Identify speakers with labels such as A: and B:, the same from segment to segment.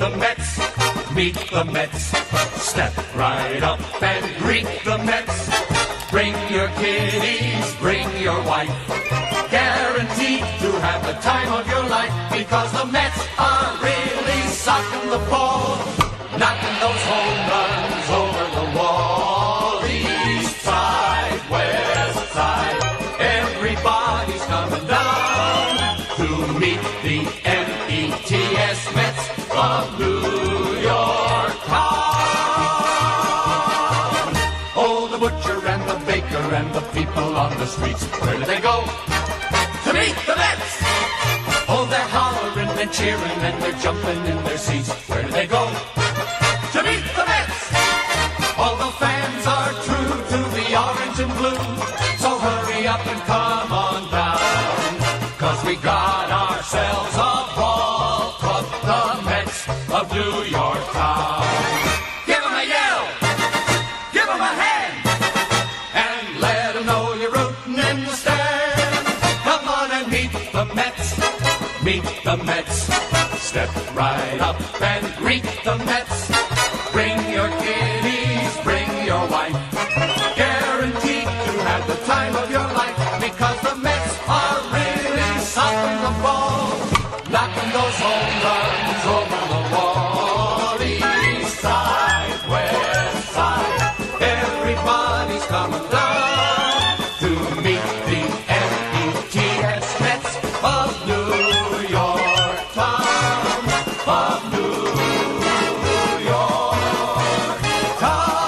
A: the Mets, meet the Mets. Step right up and greet the Mets. Bring your kiddies, bring your wife. Guaranteed to have the time of your life, because the Mets are really socking the ball, knocking those home runs over the wall. East side, west side, everybody's coming down to meet the Mets Mets of New York town. Oh, the butcher and the baker and the people on the streets, where do they go? To meet the Mets! Oh, they're hollering and cheering and they're jumping in their seats. Where do they go? To meet the Mets! All the fans are true to the orange and blue, so hurry up and come on down, 'cause we got ourselves a ball club, the Mets of New York town. Give 'em a yell, give 'em a hand, and let 'em know you're rooting in the stand. Come on and meet the Mets, meet the Mets. Step right up and greet the Mets. Bring your kiddies, bring your wife. Guaranteed to have the time of your life, because the Mets are really socking the ball, knocking those home runs over the wall. East side, west side, everybody's coming down to meet the Mets Mets of New York town, of New York town.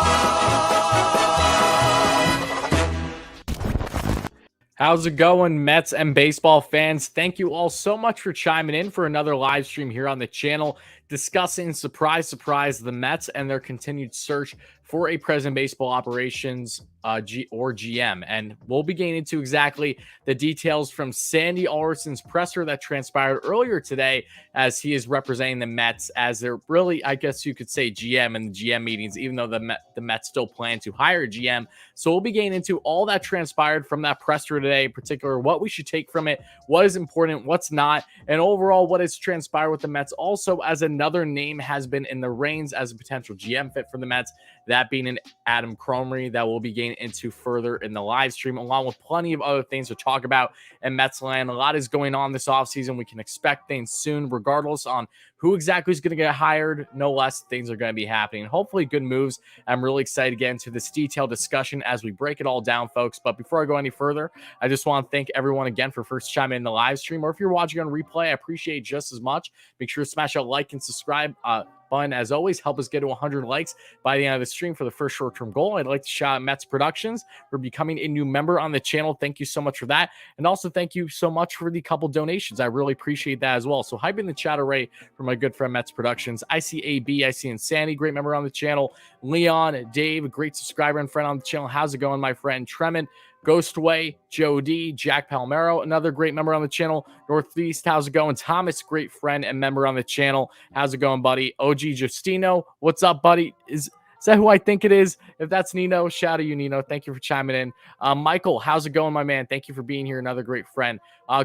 B: How's it going, Mets and baseball fans? Thank you all so much for chiming in for another live stream here on the channel, discussing, surprise, surprise, the Mets and their continued search for a president baseball operations GM. And we'll be getting into exactly the details from Sandy Alderson's presser that transpired earlier today, as he is representing the Mets as they're really, I guess you could say, GM in the GM meetings, even though the Mets still plan to hire a GM. So we'll be getting into all that transpired from that presser today, in particular, what we should take from it, what is important, what's not, and overall what has transpired with the Mets. Also, as another name has been in the reins as a potential GM fit for the Mets, that being an Adam Cromie, that we'll be getting into further in the live stream, along with plenty of other things to talk about in Mets land. A lot is going on this offseason. We can expect things soon, regardless on who exactly is going to get hired. No less things are going to be happening. Hopefully good moves. I'm really excited to get into this detailed discussion as we break it all down, folks. But before I go any further, I just want to thank everyone again for first chiming in the live stream, or if you're watching on replay, I appreciate it just as much. Make sure to smash that like and subscribe button. As always, help us get to 100 likes by the end of the stream for the first short-term goal. I'd like to shout out Mets Productions for becoming a new member on the channel. Thank you so much for that. And also thank you so much for the couple donations. I really appreciate that as well. So hype in the chat array for my good friend Mets Productions. I see AB, I see Insanity, great member on the channel. Leon, Dave, a great subscriber and friend on the channel. How's it going, my friend? Tremont, Ghostway, Joe D, Jack Palmero, another great member on the channel. Northeast, how's it going? Thomas, great friend and member on the channel. How's it going, buddy? OG Justino, what's up, buddy? Is that who I think it is? If that's Nino, shout out to you, Nino. Thank you for chiming in. Michael, how's it going, my man? Thank you for being here. Another great friend.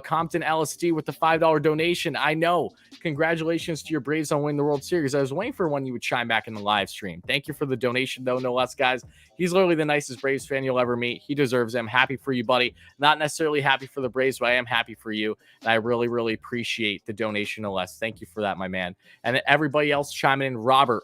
B: Compton LSD with the $5 donation. I know. Congratulations to your Braves on winning the World Series. I was waiting for when you would chime back in the live stream. Thank you for the donation, though, no less, guys. He's literally the nicest Braves fan you'll ever meet. He deserves it. I'm happy for you, buddy. Not necessarily happy for the Braves, but I am happy for you. And I really, really appreciate the donation, no less. Thank you for that, my man. And everybody else chiming in, Robert,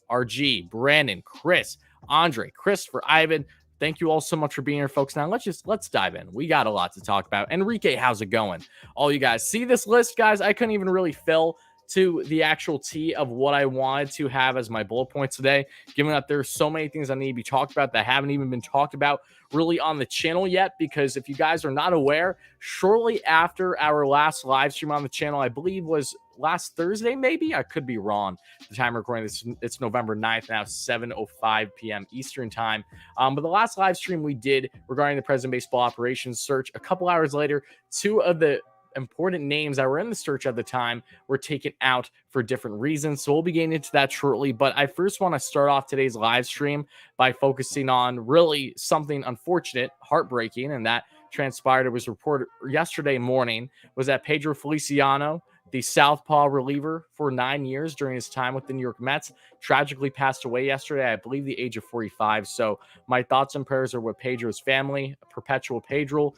B: RG, Brandon, Chris, Andre, Christopher, Ivan. Thank you all so much for being here, folks. Now let's dive in. We got a lot to talk about. Enrique, how's it going? All you guys see this list, guys? I couldn't even really fill to the actual T of what I wanted to have as my bullet points today, given that there's so many things I need to be talked about that haven't even been talked about really on the channel yet. Because if you guys are not aware, shortly after our last live stream on the channel, I believe was last Thursday, maybe, I could be wrong. The time recording this, it's November 9th now, 7:05 p.m. Eastern time. But the last live stream we did regarding the President Baseball Operations search, a couple hours later, two of the important names that were in the search at the time were taken out for different reasons. So we'll be getting into that shortly. But I first want to start off today's live stream by focusing on really something unfortunate, heartbreaking, and that transpired. It was reported yesterday morning, was that Pedro Feliciano, the southpaw reliever for 9 years during his time with the New York Mets, tragically passed away yesterday, I believe the age of 45. So my thoughts and prayers are with Pedro's family, perpetual Pedro,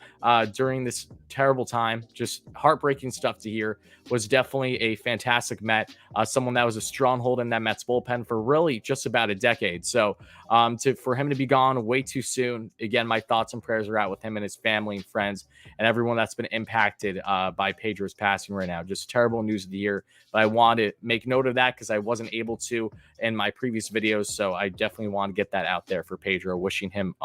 B: during this terrible time. Just heartbreaking stuff to hear. Was definitely a fantastic Met, someone that was a stronghold in that Mets bullpen for really just about a decade. So for him to be gone way too soon, again, my thoughts and prayers are out with him and his family and friends and everyone that's been impacted by Pedro's passing right now. Just terrible news of the year. But I want to make note of that because I wasn't able to in my previous videos. So I definitely want to get that out there for Pedro, wishing him,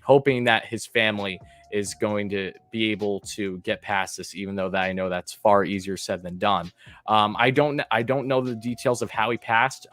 B: hoping that his family is going to be able to get past this, even though that I know that's far easier said than done. I don't know the details of how he passed,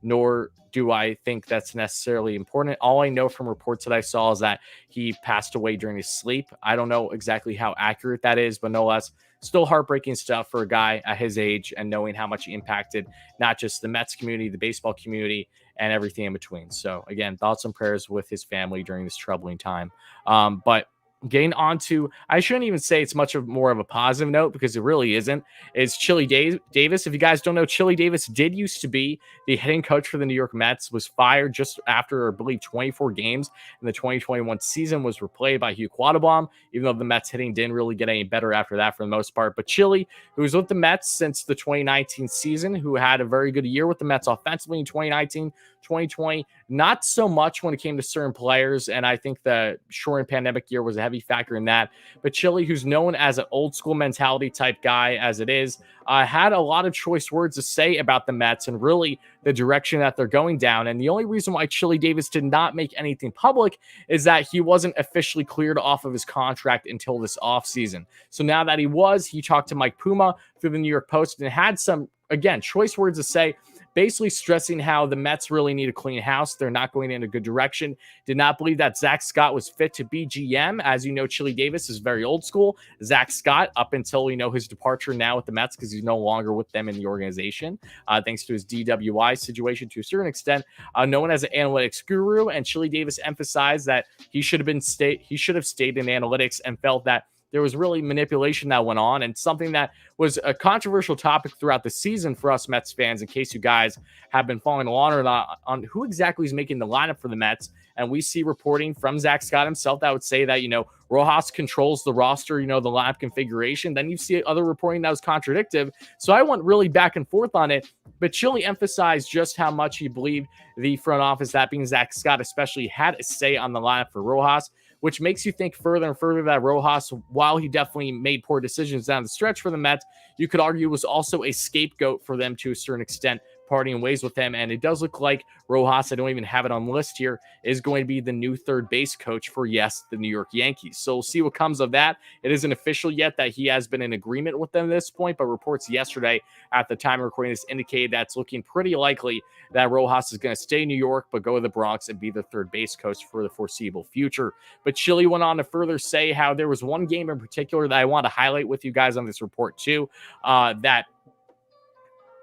B: nor do I think that's necessarily important. All I know from reports that I saw is that he passed away during his sleep. I don't know exactly how accurate that is, but no less, still heartbreaking stuff for a guy at his age and knowing how much he impacted not just the Mets community, the baseball community, and everything in between. So again, thoughts and prayers with his family during this troubling time. But getting on to, I shouldn't even say it's much of more of a positive note because it really isn't, is Chili Davis. If you guys don't know, Chili Davis did used to be the hitting coach for the New York Mets, was fired just after, I believe, 24 games in the 2021 season, was replaced by Hugh Quattlebaum, even though the Mets hitting didn't really get any better after that for the most part. But Chili, who was with the Mets since the 2019 season, who had a very good year with the Mets offensively in 2019, 2020, not so much when it came to certain players. And I think the short and pandemic year was a heavy factor in that. But Chili, who's known as an old school mentality type guy as it is, had a lot of choice words to say about the Mets and really the direction that they're going down. And the only reason why Chili Davis did not make anything public is that he wasn't officially cleared off of his contract until this offseason. So now that he talked to Mike Puma through the New York Post and had some, again, choice words to say, basically stressing how the Mets really need a clean house. They're not going in a good direction. Did not believe that Zach Scott was fit to be GM. As you know, Chili Davis is very old school. Zach Scott, up until, his departure now with the Mets because he's no longer with them in the organization, thanks to his DWI situation to a certain extent, known as an analytics guru. And Chili Davis emphasized that he should have stayed in analytics and felt that there was really manipulation that went on, and something that was a controversial topic throughout the season for us Mets fans, in case you guys have been following along or not, on who exactly is making the lineup for the Mets. And we see reporting from Zach Scott himself that would say that, Rojas controls the roster, the lineup configuration. Then you see other reporting that was contradictive. So I went really back and forth on it. But Chili emphasized just how much he believed the front office, that being Zach Scott especially, had a say on the lineup for Rojas, which makes you think further and further that Rojas, while he definitely made poor decisions down the stretch for the Mets, you could argue was also a scapegoat for them to a certain extent, parting ways with him. And it does look like Rojas, I don't even have it on the list here, is going to be the new third base coach for, yes, the New York Yankees. So we'll see what comes of that. It isn't official yet that he has been in agreement with them at this point, but reports yesterday at the time of recording this indicated that it's looking pretty likely that Rojas is going to stay in New York, but go to the Bronx and be the third base coach for the foreseeable future. But Chili went on to further say how there was one game in particular that I want to highlight with you guys on this report too,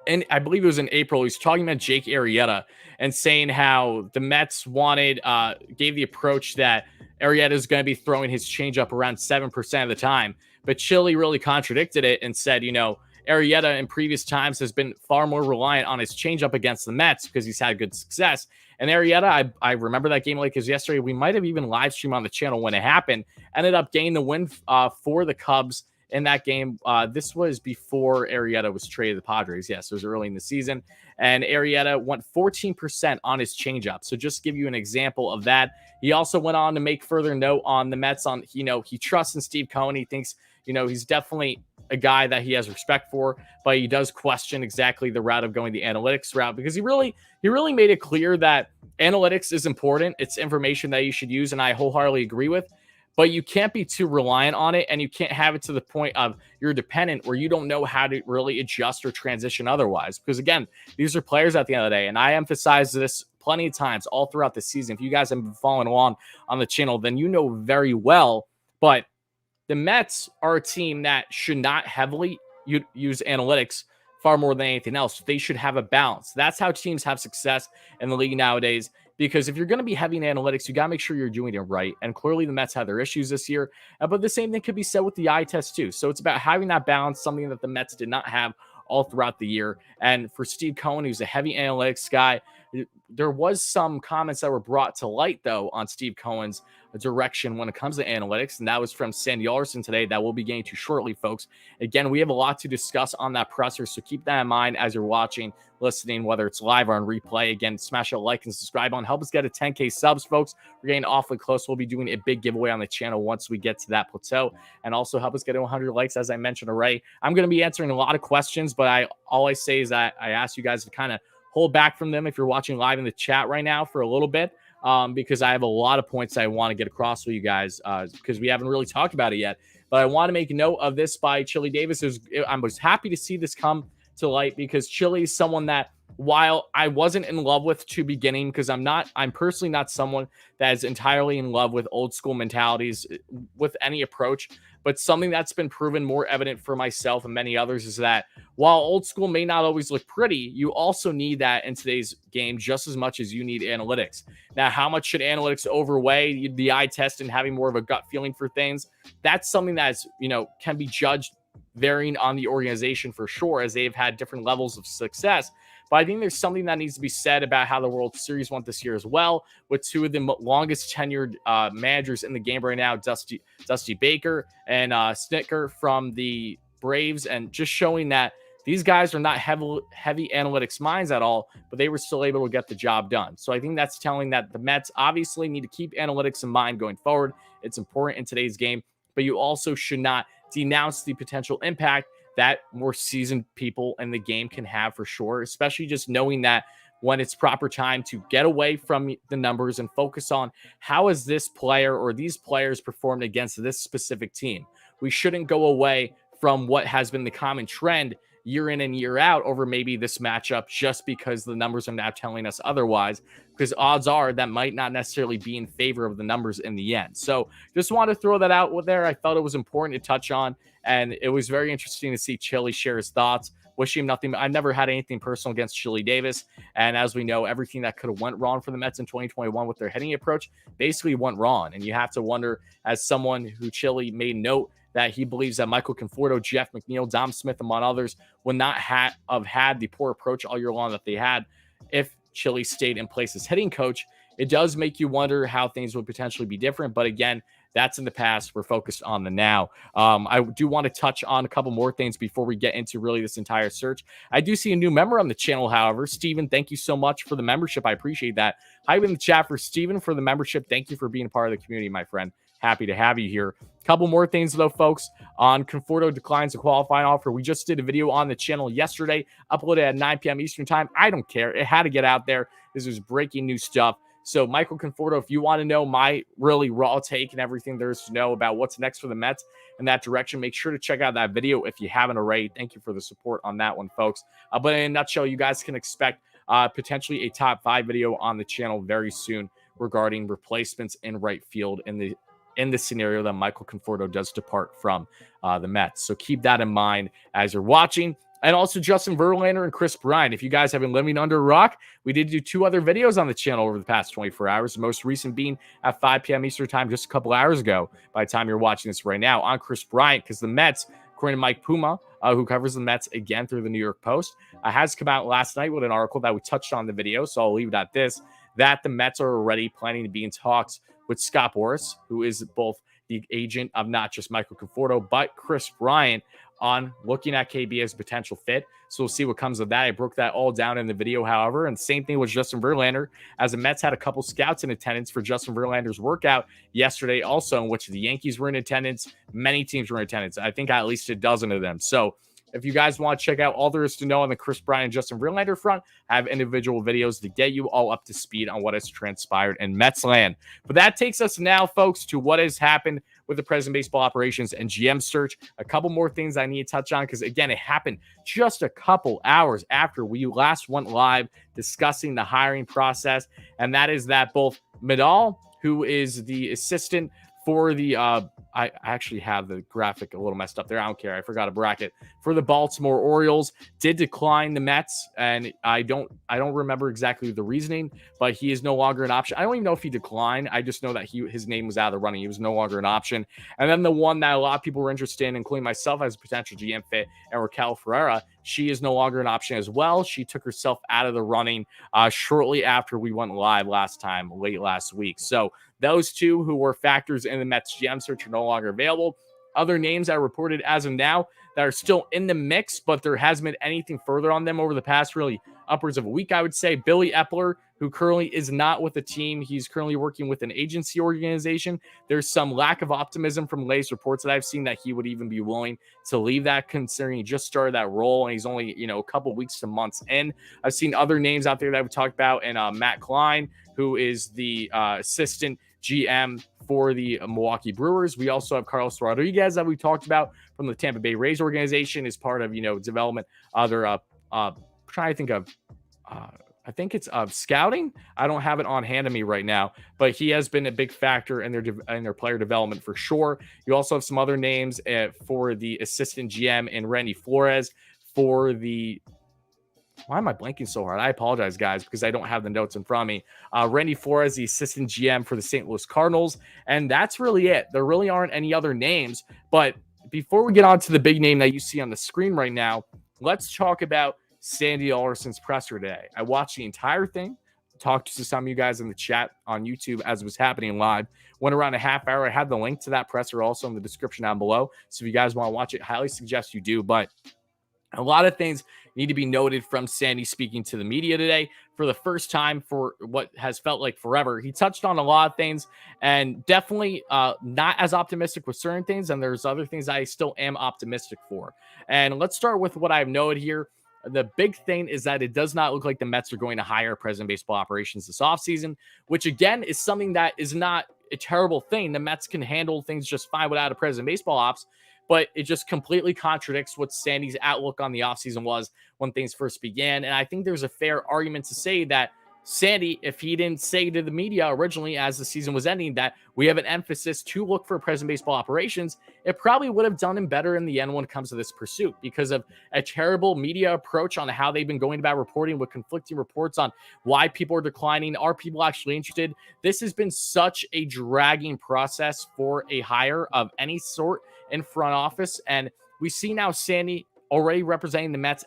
B: and I believe it was in April, he's talking about Jake Arrieta and saying how the Mets gave the approach that Arrieta is going to be throwing his changeup around 7% of the time. But Chili really contradicted it and said, Arrieta in previous times has been far more reliant on his changeup against the Mets because he's had good success. And Arrieta, I remember that game like it was yesterday. We might have even live streamed on the channel when it happened. Ended up getting the win for the Cubs in that game. This was before Arrieta was traded to the Padres. Yes, it was early in the season. And Arrieta went 14% on his changeup. So just to give you an example of that. He also went on to make further note on the Mets on, he trusts in Steve Cohen. He thinks, he's definitely a guy that he has respect for, but he does question exactly the route of going the analytics route, because he really made it clear that analytics is important. It's information that you should use, and I wholeheartedly agree with. But you can't be too reliant on it, and you can't have it to the point of you're dependent where you don't know how to really adjust or transition otherwise. Because, again, these are players at the end of the day, and I emphasize this plenty of times all throughout the season. If you guys have been following along on the channel, then you know very well. But the Mets are a team that should not heavily use analytics far more than anything else. They should have a balance. That's how teams have success in the league nowadays. because if you're going to be heavy in analytics, you got to make sure you're doing it right. And clearly the Mets had their issues this year, but the same thing could be said with the eye test too. So it's about having that balance, something that the Mets did not have all throughout the year. And for Steve Cohen, who's a heavy analytics guy, there was some comments that were brought to light, though, on Steve Cohen's direction when it comes to analytics, and that was from Sandy Ellerson today that we'll be getting to shortly, folks. Again, we have a lot to discuss on that presser, so keep that in mind as you're watching, listening, whether it's live or on replay. Again, smash a like and subscribe on. Help us get a 10K subs, folks. We're getting awfully close. We'll be doing a big giveaway on the channel once we get to that plateau, and also help us get to 100 likes, as I mentioned already. I'm going to be answering a lot of questions, but all I say is that I ask you guys to kind of hold back from them if you're watching live in the chat right now for a little bit, because I have a lot of points I want to get across with you guys, because we haven't really talked about it yet. But I want to make note of this by Chili Davis. I was happy to see this come to light, because Chili is someone that, while I wasn't in love with to beginning, because I'm personally not someone that is entirely in love with old school mentalities with any approach, but something that's been proven more evident for myself and many others is that while old school may not always look pretty, you also need that in today's game just as much as you need analytics. Now, how much should analytics overweigh the eye test and having more of a gut feeling for things? That's something that's, can be judged varying on the organization for sure, as they've had different levels of success. But I think there's something that needs to be said about how the World Series went this year as well, with two of the longest tenured managers in the game right now, Dusty Baker and Snicker from the Braves, and just showing that these guys are not heavy analytics minds at all, but they were still able to get the job done. So I think that's telling that the Mets obviously need to keep analytics in mind going forward. It's important in today's game, but you also should not denounce the potential impact that more seasoned people in the game can have for sure, especially just knowing that when it's proper time to get away from the numbers and focus on how has this player or these players performed against this specific team. We shouldn't go away from what has been the common trend year in and year out over maybe this matchup just because the numbers are now telling us otherwise, because odds are that might not necessarily be in favor of the numbers in the end. So just want to throw that out there. I felt it was important to touch on, and it was very interesting to see Chili share his thoughts. Wish him nothing. I never had anything personal against Chili Davis, and as we know, everything that could have went wrong for the Mets in 2021 with their hitting approach basically went wrong. And you have to wonder, as someone who Chili made note that he believes that Michael Conforto, Jeff McNeil, Dom Smith, among others, would not have had the poor approach all year long that they had if Chili stayed in place as hitting coach. It does make you wonder how things would potentially be different. But again, that's in the past. We're focused on the now. I do want to touch on a couple more things before we get into really this entire search. I do see a new member on the channel, however. Steven, thank you so much for the membership. I appreciate that. Hi in the chat for Steven for the membership. Thank you for being a part of the community, my friend. Happy to have you here. Couple more things, though, folks, on Conforto declines a qualifying offer. We just did a video on the channel yesterday, uploaded at 9 p.m. Eastern time. I don't care. It had to get out there. This is breaking news stuff. So, Michael Conforto, if you want to know my really raw take and everything there is to know about what's next for the Mets in that direction, make sure to check out that video if you haven't already. Thank you for the support on that one, folks. But in a nutshell, you guys can expect potentially a top 5 video on the channel very soon regarding replacements in right field in the scenario that Michael Conforto does depart from the Mets. So keep that in mind as you're watching. And also Justin Verlander and Kris Bryant. If you guys have been living under a rock, we did do 2 other videos on the channel over the past 24 hours. The most recent being at 5 p.m. Eastern time just a couple hours ago by the time you're watching this right now on Kris Bryant, because the Mets, according to Mike Puma, who covers the Mets again through the New York Post, has come out last night with an article that we touched on the video, so I'll leave it at this, that the Mets are already planning to be in talks with Scott Boras, who is both the agent of not just Michael Conforto, but Kris Bryant, on looking at KB as a potential fit. So we'll see what comes of that. I broke that all down in the video, however, and same thing with Justin Verlander, as the Mets had a couple scouts in attendance for Justin Verlander's workout yesterday also, in which the Yankees were in attendance. Many teams were in attendance. I think at least a dozen of them. So if you guys want to check out all there is to know on the Kris Bryant and Justin Verlander front, I have individual videos to get you all up to speed on what has transpired in Mets land. But that takes us now, folks, to what has happened with the President Baseball Operations and GM search. A couple more things I need to touch on, because, again, it happened just a couple hours after we last went live discussing the hiring process, and that is that both Medal, who is the assistant for the I actually have the graphic a little messed up there. I don't care. I forgot a bracket for the Baltimore Orioles, did decline the Mets, and I don't remember exactly the reasoning, but he is no longer an option. I don't even know if he declined. I just know that his name was out of the running. He was no longer an option. And then the one that a lot of people were interested in, including myself as a potential GM fit, and Raquel Ferreira, she is no longer an option as well. She took herself out of the running shortly after we went live late last week. So those two who were factors in the Mets GM search are no longer available. Other names that are reported as of now that are still in the mix, but there hasn't been anything further on them over the past really upwards of a week, I would say. Billy Epler, who currently is not with the team. He's currently working with an agency organization. There's some lack of optimism from latest reports that I've seen that he would even be willing to leave that, considering he just started that role and he's only, a couple weeks to months in. I've seen other names out there that I've talked about, and Matt Klein, who is the assistant GM for the Milwaukee Brewers. We also have Carlos Rodriguez that we talked about from the Tampa Bay Rays organization as part of, development. Trying to think of, I think it's of scouting. I don't have it on hand of me right now, but he has been a big factor in their player development for sure. You also have some other names for the assistant GM and Randy Flores for the. Why am I blanking so hard? I apologize, guys, because I don't have the notes in front of me. Randy Flores, the assistant GM for the St. Louis Cardinals. And that's really it. There really aren't any other names. But before we get on to the big name that you see on the screen right now, let's talk about Sandy Alderson's presser today. I watched the entire thing, talked to some of you guys in the chat on YouTube as it was happening live. Went around a half hour. I had the link to that presser also in the description down below. So if you guys want to watch it, highly suggest you do. But a lot of things need to be noted from Sandy speaking to the media today for the first time for what has felt like forever. He touched on a lot of things and definitely not as optimistic with certain things. And there's other things I still am optimistic for. And let's start with what I've noted here. The big thing is that it does not look like the Mets are going to hire president of baseball operations this offseason, which again is something that is not a terrible thing. The Mets can handle things just fine without a president of baseball ops. But it just completely contradicts what Sandy's outlook on the offseason was when things first began. And I think there's a fair argument to say that Sandy, if he didn't say to the media originally as the season was ending that we have an emphasis to look for president baseball operations, it probably would have done him better in the end when it comes to this pursuit because of a terrible media approach on how they've been going about reporting with conflicting reports on why people are declining. Are people actually interested? This has been such a dragging process for a hire of any sort in front office. And we see now Sandy already representing the Mets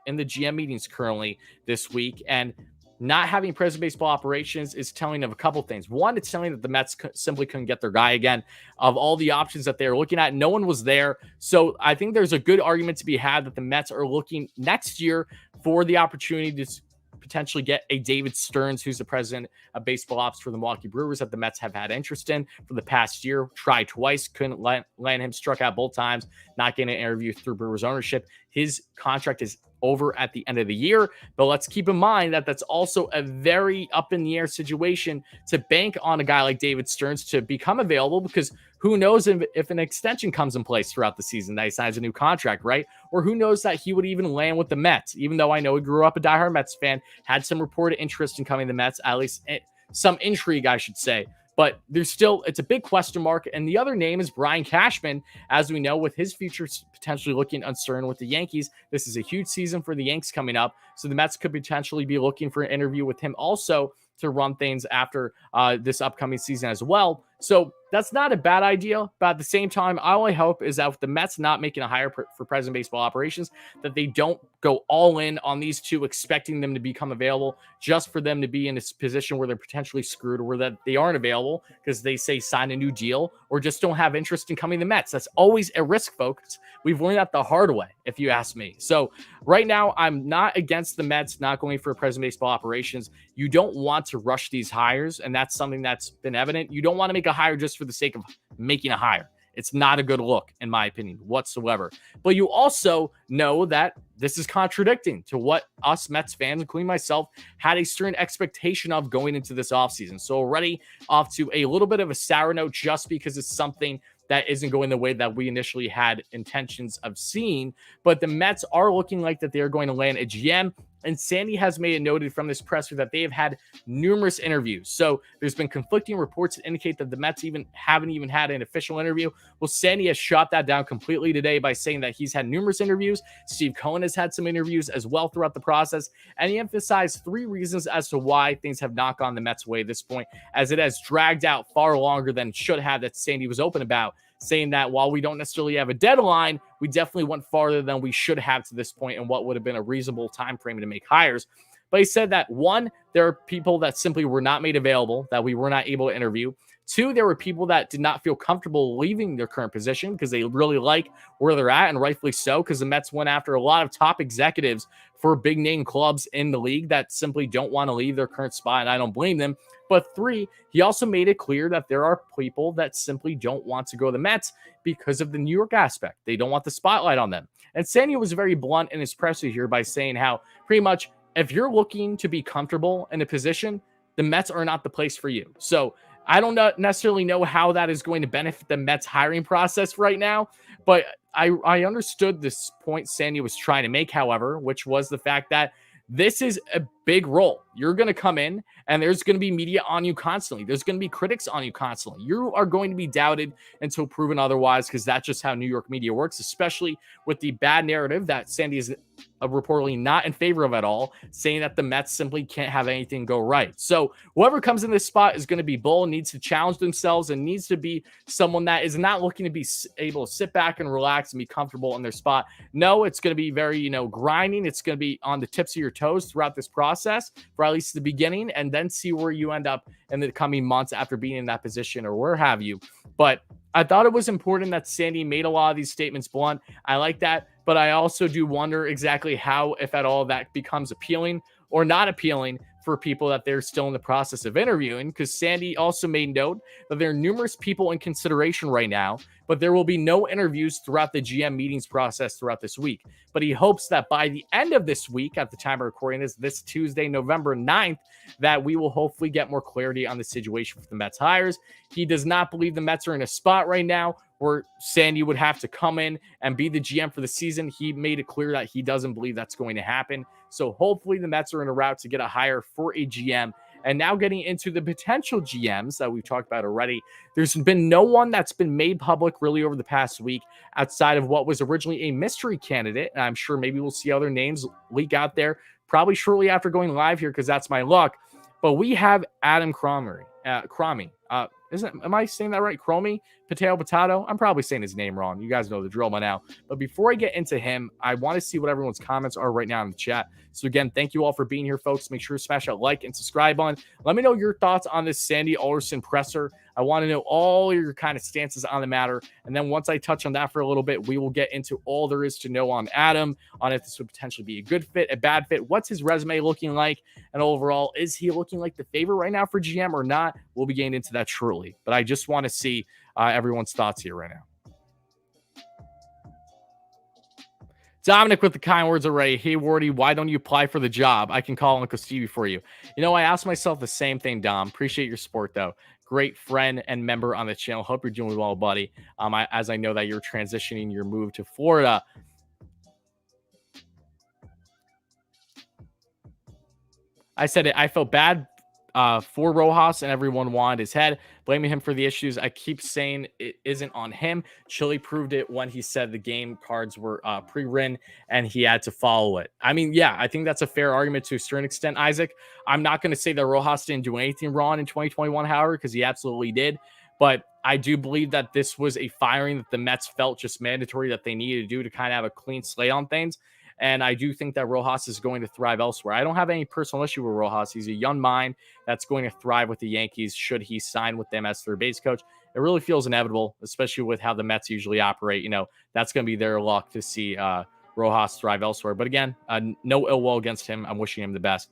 B: in the GM meetings currently this week. And not having president baseball operations is telling of a couple things. One, it's telling that the Mets simply couldn't get their guy again. Of all the options that they were looking at, no one was there. So I think there's a good argument to be had that the Mets are looking next year for the opportunity to potentially get a David Stearns, who's the president of baseball ops for the Milwaukee Brewers that the Mets have had interest in for the past year. Tried twice, couldn't land him, struck out both times, not getting an interview through Brewers ownership. His contract is over at the end of the year, but let's keep in mind that that's also a very up in the air situation to bank on a guy like David Stearns to become available, because who knows if an extension comes in place throughout the season that he signs a new contract, right? Or who knows that he would even land with the Mets, even though I know he grew up a diehard Mets fan, had some reported interest in coming to the Mets, at least some intrigue, I should say. But there's still, it's a big question mark. And the other name is Brian Cashman, as we know, with his future potentially looking uncertain with the Yankees. This is a huge season for the Yanks coming up. So the Mets could potentially be looking for an interview with him also to run things after this upcoming season as well. So that's not a bad idea. But at the same time, all I hope is that with the Mets not making a hire for president of baseball operations, that they don't go all in on these two, expecting them to become available just for them to be in this position where they're potentially screwed, or that they aren't available because they say sign a new deal, or just don't have interest in coming to the Mets. That's always a risk, folks. We've learned that the hard way, if you ask me. So right now, I'm not against the Mets not going for a president of baseball operations. You don't want to rush these hires, and that's something that's been evident. You don't want to make a hire just for the sake of making a hire. It's not a good look, in my opinion, whatsoever. But you also know that this is contradicting to what us Mets fans, including myself, had a certain expectation of going into this offseason. So already off to a little bit of a sour note just because it's something that isn't going the way that we initially had intentions of seeing. But the Mets are looking like that they're going to land a GM And Sandy has made it noted from this presser that they have had numerous interviews. So there's been conflicting reports that indicate that the Mets haven't even had an official interview. Well, Sandy has shot that down completely today by saying that he's had numerous interviews. Steve Cohen has had some interviews as well throughout the process. And he emphasized 3 reasons as to why things have not gone the Mets' way at this point, as it has dragged out far longer than it should have, that Sandy was open about, saying that while we don't necessarily have a deadline, we definitely went farther than we should have to this point and what would have been a reasonable time frame to make hires. But he said that 1, there are people that simply were not made available, that we were not able to interview. 2, there were people that did not feel comfortable leaving their current position because they really like where they're at, and rightfully so, because the Mets went after a lot of top executives for big name clubs in the league that simply don't want to leave their current spot, and I don't blame them. But 3, he also made it clear that there are people that simply don't want to go to the Mets because of the New York aspect. They don't want the spotlight on them. And Sandy was very blunt in his presser here by saying how pretty much if you're looking to be comfortable in a position, the Mets are not the place for you. So I don't necessarily know how that is going to benefit the Mets hiring process right now, but I understood this point Sandy was trying to make, however, which was the fact that this is a big role. You're going to come in and there's going to be media on you constantly. There's going to be critics on you constantly. You are going to be doubted until proven otherwise, because that's just how New York media works, especially with the bad narrative that Sandy is reportedly not in favor of at all, saying that the Mets simply can't have anything go right. So whoever comes in this spot is going to be bull, needs to challenge themselves, and needs to be someone that is not looking to be able to sit back and relax and be comfortable in their spot. No, it's going to be very, grinding. It's going to be on the tips of your toes throughout this process for at least the beginning, and then see where you end up in the coming months after being in that position or where have you. But I thought it was important that Sandy made a lot of these statements blunt. I like that, but I also do wonder exactly how, if at all, that becomes appealing or not appealing for people that they're still in the process of interviewing, because Sandy also made note that there are numerous people in consideration right now, but there will be no interviews throughout the GM meetings process throughout this week. But he hopes that by the end of this week, at the time of recording this Tuesday, November 9th, that we will hopefully get more clarity on the situation for the Mets hires. He does not believe the Mets are in a spot right now where Sandy would have to come in and be the GM for the season. He made it clear that he doesn't believe that's going to happen. So hopefully the Mets are in a route to get a hire for a GM. And now getting into the potential GMs that we've talked about already, there's been no one that's been made public really over the past week outside of what was originally a mystery candidate. And I'm sure maybe we'll see other names leak out there probably shortly after going live here, because that's my luck. But we have Adam Cromie. Am I saying that right? Cromie? Potato? I'm probably saying his name wrong. You guys know the drill by now. But before I get into him, I want to see what everyone's comments are right now in the chat. So again, thank you all for being here, folks. Make sure to smash that like and subscribe button. Let me know your thoughts on this Sandy Alderson presser. I want to know all your kind of stances on the matter. And then once I touch on that for a little bit, we will get into all there is to know on Adam, on if this would potentially be a good fit, a bad fit. What's his resume looking like? And overall, is he looking like the favorite right now for GM or not? We'll be getting into that shortly. But I just want to see everyone's thoughts here right now. Dominic with the kind words already. Hey, Wardy, why don't you apply for the job? I can call Uncle Stevie for you. I asked myself the same thing, Dom. Appreciate your support, though. Great friend and member on the channel. Hope you're doing well, buddy. As I know that you're transitioning your move to Florida. I said it. I felt bad for Rojas, and everyone wanted his head, blaming him for the issues. I keep saying it isn't on him. Chile proved it when he said the game cards were pre-written and he had to follow it. I mean, yeah, I think that's a fair argument to a certain extent, Isaac. I'm not going to say that Rojas didn't do anything wrong in 2021, however, because he absolutely did. But I do believe that this was a firing that the Mets felt just mandatory that they needed to do to kind of have a clean slate on things. And I do think that Rojas is going to thrive elsewhere. I don't have any personal issue with Rojas. He's a young mind that's going to thrive with the Yankees should he sign with them as third base coach. It really feels inevitable, especially with how the Mets usually operate. That's going to be their luck to see Rojas thrive elsewhere. But again, no ill will against him. I'm wishing him the best.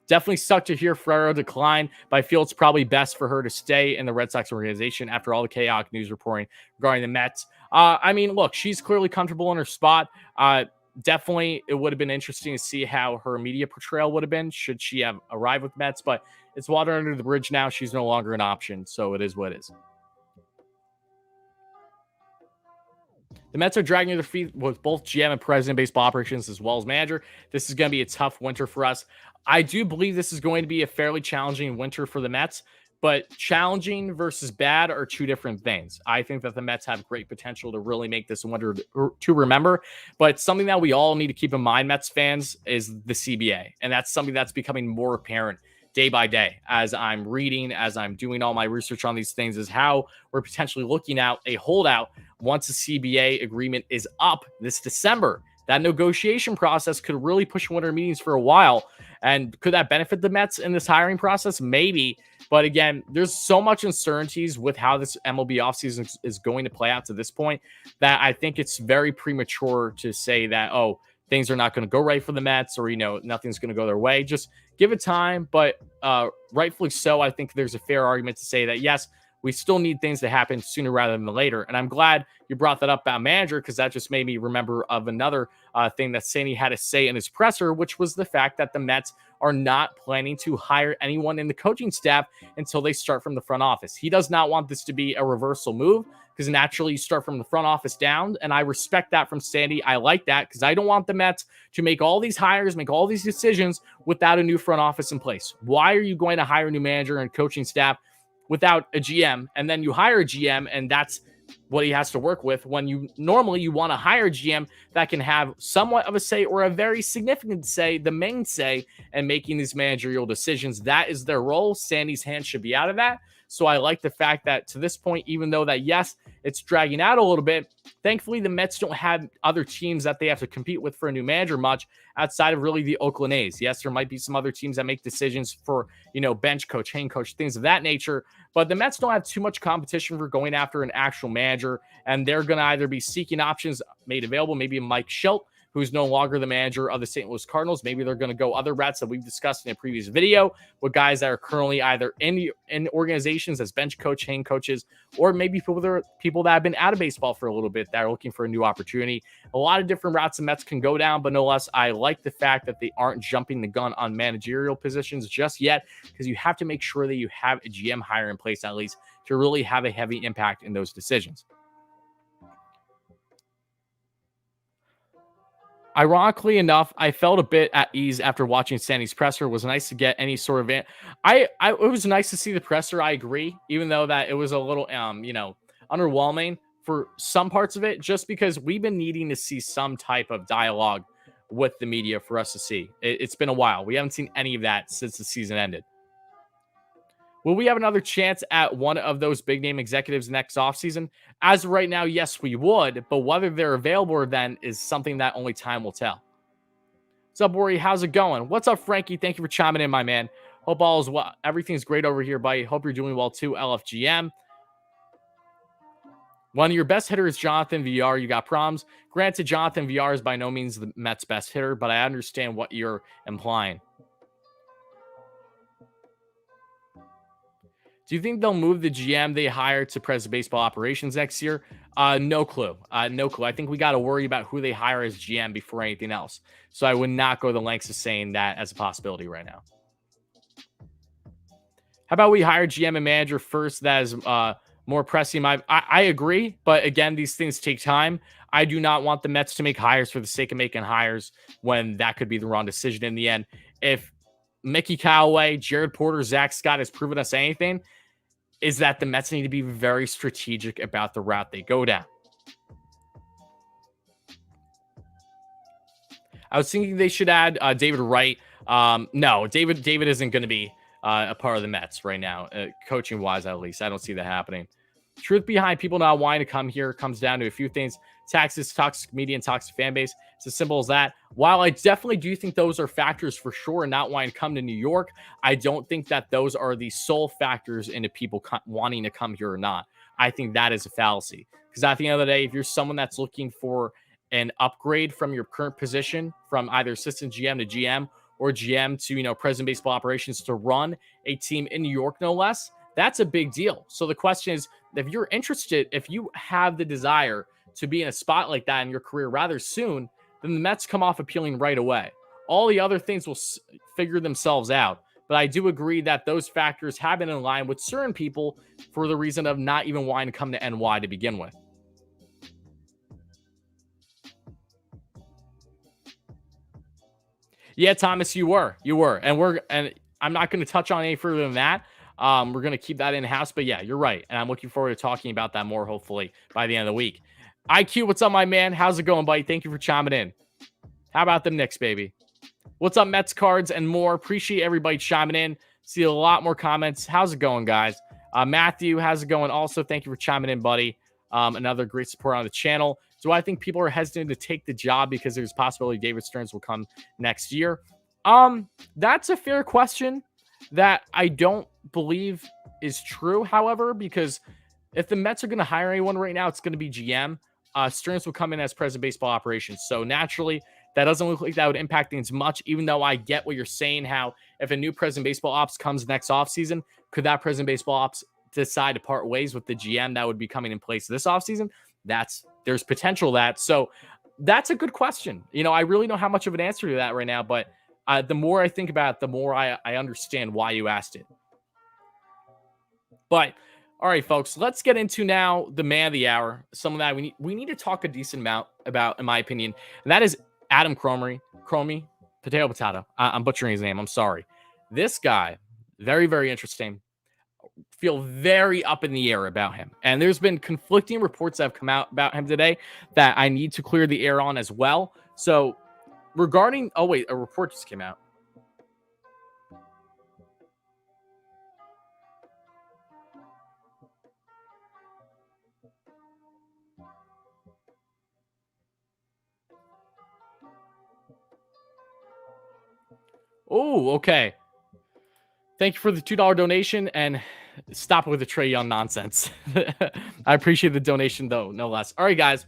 B: Definitely sucked to hear Ferreira decline, but I feel it's probably best for her to stay in the Red Sox organization after all the chaotic news reporting regarding the Mets. Look, she's clearly comfortable in her spot. Definitely, it would have been interesting to see how her media portrayal would have been should she have arrived with Mets, but it's water under the bridge now. She's no longer an option, so it is what it is. The Mets are dragging their feet with both GM and president of baseball operations as well as manager. This is going to be a tough winter for us. I do believe this is going to be a fairly challenging winter for the Mets, but challenging versus bad are two different things. I think that the Mets have great potential to really make this winter to remember, but something that we all need to keep in mind, Mets fans, is the CBA. And that's something that's becoming more apparent day by day as I'm reading, as I'm doing all my research on these things, is how we're potentially looking at a holdout once the CBA agreement is up this December. That negotiation process could really push winter meetings for a while. And could that benefit the Mets in this hiring process? Maybe. But again, there's so much uncertainties with how this MLB offseason is going to play out to this point that I think it's very premature to say that, oh, things are not going to go right for the Mets, or, nothing's going to go their way. Just give it time. But rightfully so, I think there's a fair argument to say that, yes, we still need things to happen sooner rather than later. And I'm glad you brought that up about manager, because that just made me remember of another thing that Sandy had to say in his presser, which was the fact that the Mets are not planning to hire anyone in the coaching staff until they start from the front office. He does not want this to be a reversal move, because naturally you start from the front office down. And I respect that from Sandy. I like that, because I don't want the Mets to make all these hires, make all these decisions without a new front office in place. Why are you going to hire a new manager and coaching staff without a GM, and then you hire a GM and that's what he has to work with, when you normally want to hire a GM that can have somewhat of a say or a very significant say, the main say, and making these managerial decisions? That is their role. Sandy's hands should be out of that. So I like the fact that to this point, even though that, yes, it's dragging out a little bit, thankfully the Mets don't have other teams that they have to compete with for a new manager much outside of really the Oakland A's. Yes, there might be some other teams that make decisions for, bench coach, hang coach, things of that nature, but the Mets don't have too much competition for going after an actual manager, and they're going to either be seeking options made available, maybe Mike Shildt, who's no longer the manager of the St. Louis Cardinals. Maybe they're going to go other routes that we've discussed in a previous video with guys that are currently either in organizations as bench coach, hang coaches, or maybe people that have been out of baseball for a little bit that are looking for a new opportunity. A lot of different routes the Mets can go down, but no less, I like the fact that they aren't jumping the gun on managerial positions just yet, because you have to make sure that you have a GM hire in place at least to really have a heavy impact in those decisions. Ironically enough, I felt a bit at ease after watching Sandy's presser. It was nice to get any sort of it was nice to see the presser. I agree, even though that it was a little underwhelming for some parts of it, just because we've been needing to see some type of dialogue with the media for us to see. It's been a while. We haven't seen any of that since the season ended. Will we have another chance at one of those big name executives next offseason? As of right now, yes, we would, but whether they're available then is something that only time will tell. What's up, Worry? How's it going? What's up, Frankie? Thank you for chiming in, my man. Hope all is well. Everything's great over here, buddy. Hope you're doing well too, LFGM. One of your best hitters is Jonathan VR. You got problems. Granted, Jonathan VR is by no means the Mets' best hitter, but I understand what you're implying. Do you think they'll move the GM they hired to president baseball operations next year? No clue. No clue. I think we got to worry about who they hire as GM before anything else. So I would not go the lengths of saying that as a possibility right now. How about we hire GM and manager first? That is more pressing. I agree, but again, these things take time. I do not want the Mets to make hires for the sake of making hires when that could be the wrong decision in the end. If Mickey Callaway, Jared Porter, Zach Scott has proven us anything, is that the Mets need to be very strategic about the route they go down. I was thinking they should add David Wright. No, David isn't going to be a part of the Mets right now, coaching-wise at least. I don't see that happening. Truth behind people not wanting to come here comes down to a few things. Taxes, toxic media, and toxic fan base. It's as simple as that. While I definitely do think those are factors for sure, and not wanting to come to New York, I don't think that those are the sole factors into people wanting to come here or not. I think that is a fallacy. Because at the end of the day, if you're someone that's looking for an upgrade from your current position, from either assistant GM to GM or GM to, president baseball operations to run a team in New York, no less, that's a big deal. So the question is, if you're interested, if you have the desire to be in a spot like that in your career rather soon, then the Mets come off appealing right away. All the other things will figure themselves out. But I do agree that those factors have been in line with certain people for the reason of not even wanting to come to NY to begin with. Yeah, Thomas, you were. And I'm not going to touch on any further than that. We're going to keep that in house, but yeah, you're right. And I'm looking forward to talking about that more, hopefully, by the end of the week. IQ, what's up, my man? How's it going, buddy? Thank you for chiming in. How about them Knicks, baby? What's up, Mets cards and more? Appreciate everybody chiming in. See a lot more comments. How's it going, guys? Matthew, how's it going? Also, thank you for chiming in, buddy. Another great support on the channel. Do I think people are hesitant to take the job because there's a possibility David Stearns will come next year? That's a fair question that I don't believe is true, however, because if the Mets are going to hire anyone right now, it's going to be GM. Stearns will come in as president of baseball operations. So naturally, that doesn't look like that would impact things much, even though I get what you're saying, how if a new president of baseball ops comes next offseason, could that president of baseball ops decide to part ways with the GM that would be coming in place this offseason? There's potential that. So that's a good question. I really don't have much of an answer to that right now, but the more I think about it, the more I understand why you asked it. But all right, folks, let's get into now the man of the hour. Some of that we need to talk a decent amount about, in my opinion, and that is Adam Cromie, potato. I'm butchering his name. I'm sorry. This guy, very, very interesting. Feel very up in the air about him. And there's been conflicting reports that have come out about him today that I need to clear the air on as well. So regarding, a report just came out. Oh, okay. Thank you for the $2 donation and stop with the Trae Young nonsense. I appreciate the donation, though, no less. All right, guys.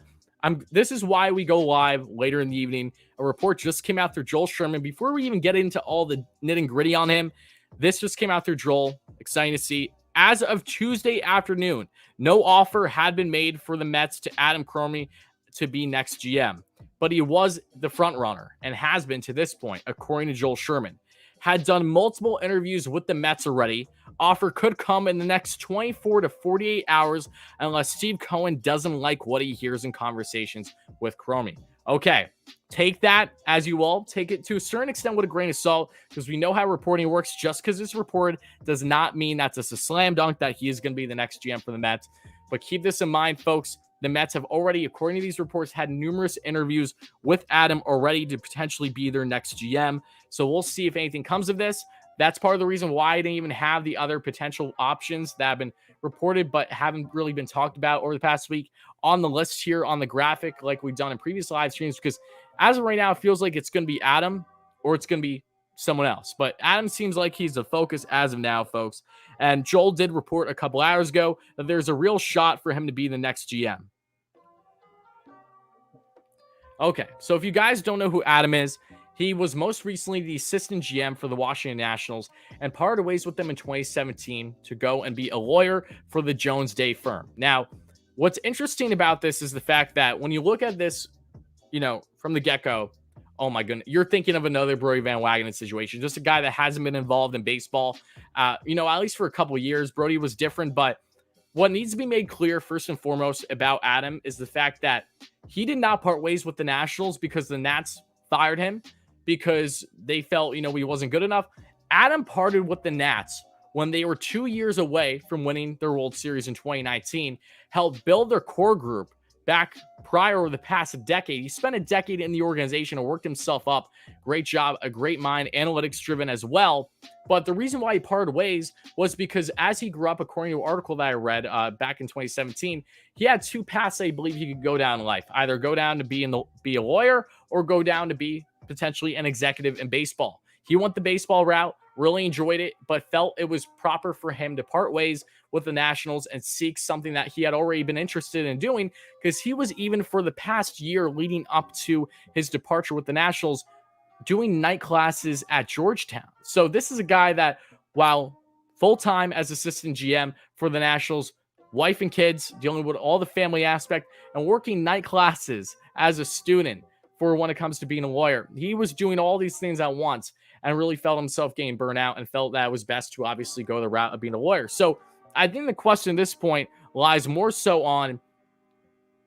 B: This is why we go live later in the evening. A report just came out through Joel Sherman. Before we even get into all the nitty gritty on him, this just came out through Joel. Exciting to see. As of Tuesday afternoon, no offer had been made for the Mets to Adam Cromie to be next GM. But he was the front runner and has been to this point, according to Joel Sherman. Had done multiple interviews with the Mets already. Offer could come in the next 24 to 48 hours unless Steve Cohen doesn't like what he hears in conversations with Cromie. Okay, take that as you will. Take it to a certain extent with a grain of salt because we know how reporting works. Just because it's reported does not mean that's a slam dunk that he is going to be the next GM for the Mets. But keep this in mind, folks. The Mets have already, according to these reports, had numerous interviews with Adam already to potentially be their next GM. So we'll see if anything comes of this. That's part of the reason why I didn't even have the other potential options that have been reported but haven't really been talked about over the past week on the list here on the graphic like we've done in previous live streams, because as of right now, it feels like it's going to be Adam or it's going to be someone else. But Adam seems like he's the focus as of now, folks. And Joel did report a couple hours ago that there's a real shot for him to be the next GM. Okay, so if you guys don't know who Adam is, he was most recently the assistant GM for the Washington Nationals and parted ways with them in 2017 to go and be a lawyer for the Jones Day firm. Now, what's interesting about this is the fact that when you look at this, from the get-go, oh my goodness, you're thinking of another Brody Van Wagenen situation, just a guy that hasn't been involved in baseball, at least for a couple of years. Brody was different, but what needs to be made clear first and foremost about Adam is the fact that he did not part ways with the Nationals because the Nats fired him because they felt, he wasn't good enough. Adam parted with the Nats when they were 2 years away from winning their World Series in 2019, helped build their core group back prior over the past decade. He spent a decade in the organization and worked himself up. Great job, a great mind, analytics driven as well. But the reason why he parted ways was because as he grew up, according to an article that I read back in 2017, he had two paths I believe he could go down in life. Either go down to be a lawyer or go down to be potentially an executive in baseball. He went the baseball route, really enjoyed it, but felt it was proper for him to part ways with the Nationals and seek something that he had already been interested in doing, because he was, even for the past year leading up to his departure with the Nationals, doing night classes at Georgetown. So this is a guy that, while full-time as assistant GM for the Nationals, wife and kids, dealing with all the family aspect, and working night classes as a student for when it comes to being a lawyer, he was doing all these things at once and really felt himself getting burnt out and felt that it was best to obviously go the route of being a lawyer. So I think the question at this point lies more so on,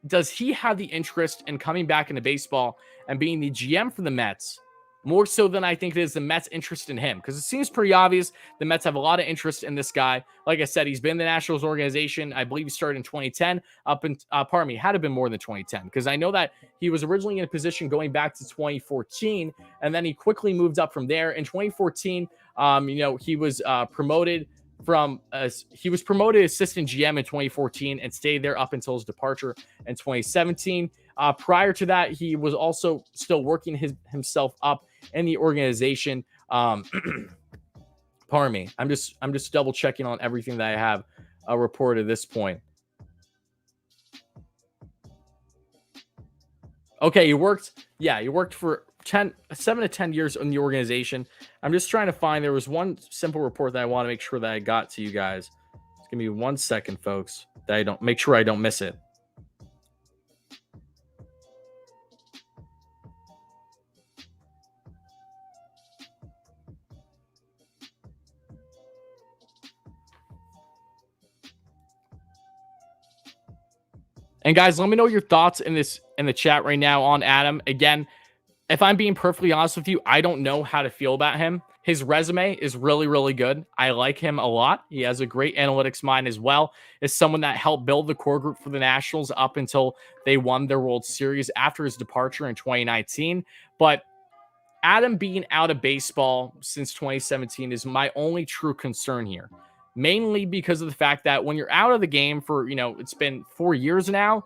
B: does he have the interest in coming back into baseball and being the GM for the Mets more so than I think it is the Mets' interest in him, because it seems pretty obvious the Mets have a lot of interest in this guy. Like I said, he's been in the Nationals organization. I believe he started in 2010 up in, pardon me, had to been more than 2010, because I know that he was originally in a position going back to 2014, and then he quickly moved up from there. In 2014, he was promoted from he was promoted assistant GM in 2014 and stayed there up until his departure in 2017. Prior to that, he was also still working himself up in the organization. Pardon me. I'm just double checking on everything that I have reported at this point. Okay, he worked for 7 to 10 years in the organization. I'm just trying to find, there was one simple report that I want to make sure that I got to you guys. Just give me 1 second, folks, that I don't make sure I don't miss it. And guys, let me know your thoughts in the chat right now on Adam. Again, if I'm being perfectly honest with you, I don't know how to feel about him. His resume is really, really good. I like him a lot. He has a great analytics mind as well. Is someone that helped build the core group for the Nationals up until they won their World Series after his departure in 2019. But Adam being out of baseball since 2017 is my only true concern here. Mainly because of the fact that when you're out of the game for, it's been 4 years now,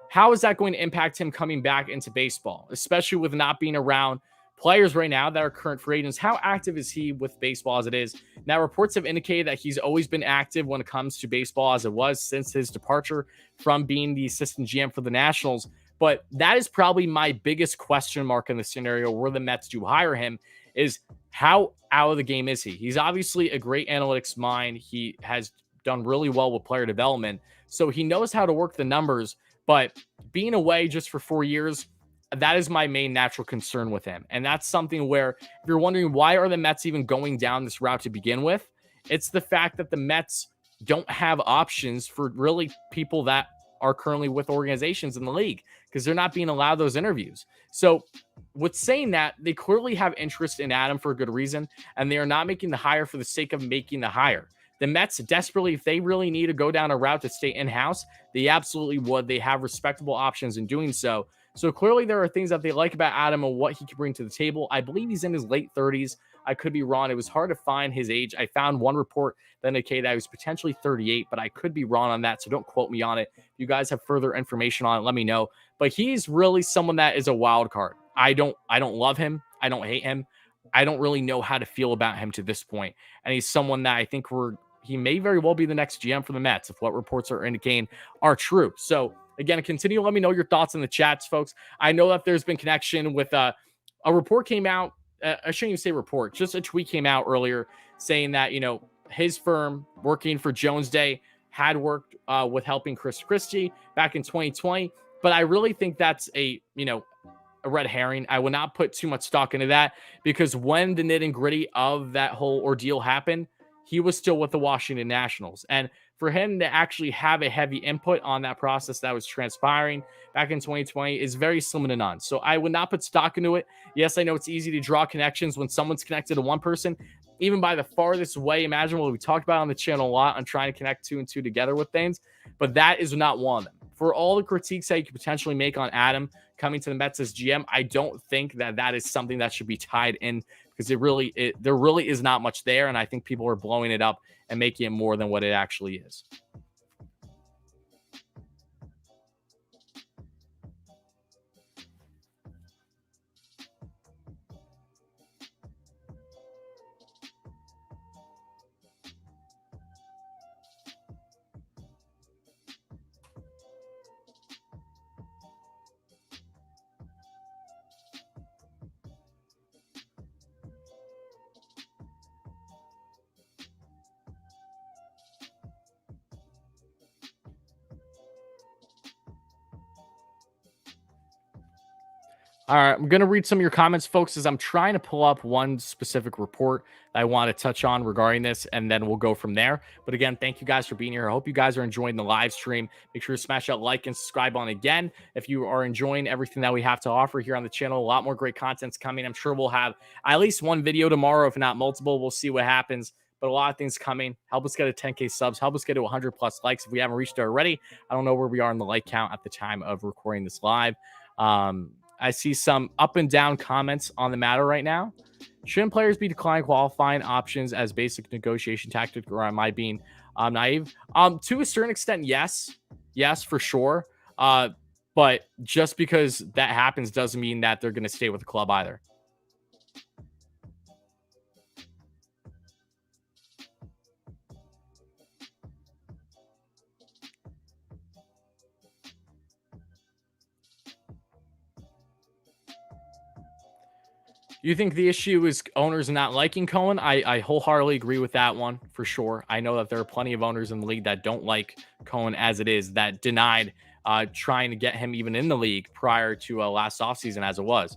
B: how is that going to impact him coming back into baseball, especially with not being around players right now that are current free agents? How active is he with baseball as it is? Now, reports have indicated that he's always been active when it comes to baseball as it was since his departure from being the assistant GM for the Nationals. But that is probably my biggest question mark in the scenario where the Mets do hire him, is how out of the game is he? He's obviously a great analytics mind. He has done really well with player development, so he knows how to work the numbers. But being away just for 4 years, that is my main natural concern with him. And that's something where, if you're wondering why are the Mets even going down this route to begin with, it's the fact that the Mets don't have options for really people that are currently with organizations in the league, because they're not being allowed those interviews. So with saying that, they clearly have interest in Adam for a good reason, and they are not making the hire for the sake of making the hire. The Mets desperately, if they really need to go down a route to stay in-house, they absolutely would. They have respectable options in doing so. So clearly there are things that they like about Adam and what he can bring to the table. I believe he's in his late 30s. I could be wrong. It was hard to find his age. I found one report that indicated that he was potentially 38, but I could be wrong on that, so don't quote me on it. If you guys have further information on it, let me know. But he's really someone that is a wild card. I don't love him. I don't hate him. I don't really know how to feel about him to this point. And he's someone that I think he may very well be the next GM for the Mets if what reports are indicating are true. So again, continue to let me know your thoughts in the chats, folks. I know that there's been connection with a report came out. I shouldn't even say report, just a tweet came out earlier saying that, his firm working for Jones Day had worked with helping Chris Christie back in 2020. But I really think that's a red herring. I would not put too much stock into that, because when the nitty gritty of that whole ordeal happened, he was still with the Washington Nationals. And for him to actually have a heavy input on that process that was transpiring back in 2020 is very slim to none. So I would not put stock into it. Yes, I know it's easy to draw connections when someone's connected to one person, even by the farthest way imaginable. We talked about on the channel a lot on trying to connect two and two together with things, but that is not one of them. For all the critiques that you could potentially make on Adam coming to the Mets as GM, I don't think that is something that should be tied in, because there really is not much there, and I think people are blowing it up and making it more than what it actually is. All right, I'm going to read some of your comments, folks, as I'm trying to pull up one specific report that I want to touch on regarding this, and then we'll go from there. But again, thank you guys for being here. I hope you guys are enjoying the live stream. Make sure to smash that like and subscribe on again. If you are enjoying everything that we have to offer here on the channel, a lot more great content's coming. I'm sure we'll have at least one video tomorrow, if not multiple. We'll see what happens. But a lot of things coming. Help us get a 10K subs. Help us get to 100 plus likes if we haven't reached it already. I don't know where we are in the like count at the time of recording this live. I see some up and down comments on the matter right now. Shouldn't players be declining qualifying options as basic negotiation tactic, or am I being naive? To a certain extent, yes, for sure. But just because that happens doesn't mean that they're going to stay with the club either. You think the issue is owners not liking Cohen? I wholeheartedly agree with that one for sure. I know that there are plenty of owners in the league that don't like Cohen as it is, that denied trying to get him even in the league prior to last offseason as it was.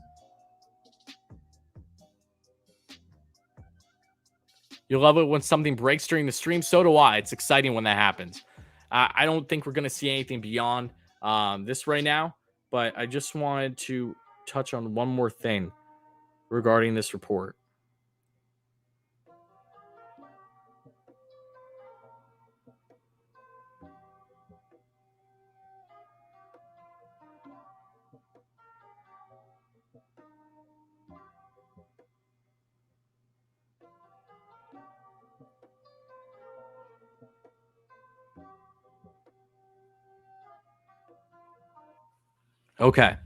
B: You love it when something breaks during the stream. So do I. It's exciting when that happens. I don't think we're going to see anything beyond this right now, but I just wanted to touch on one more thing regarding this report. Okay.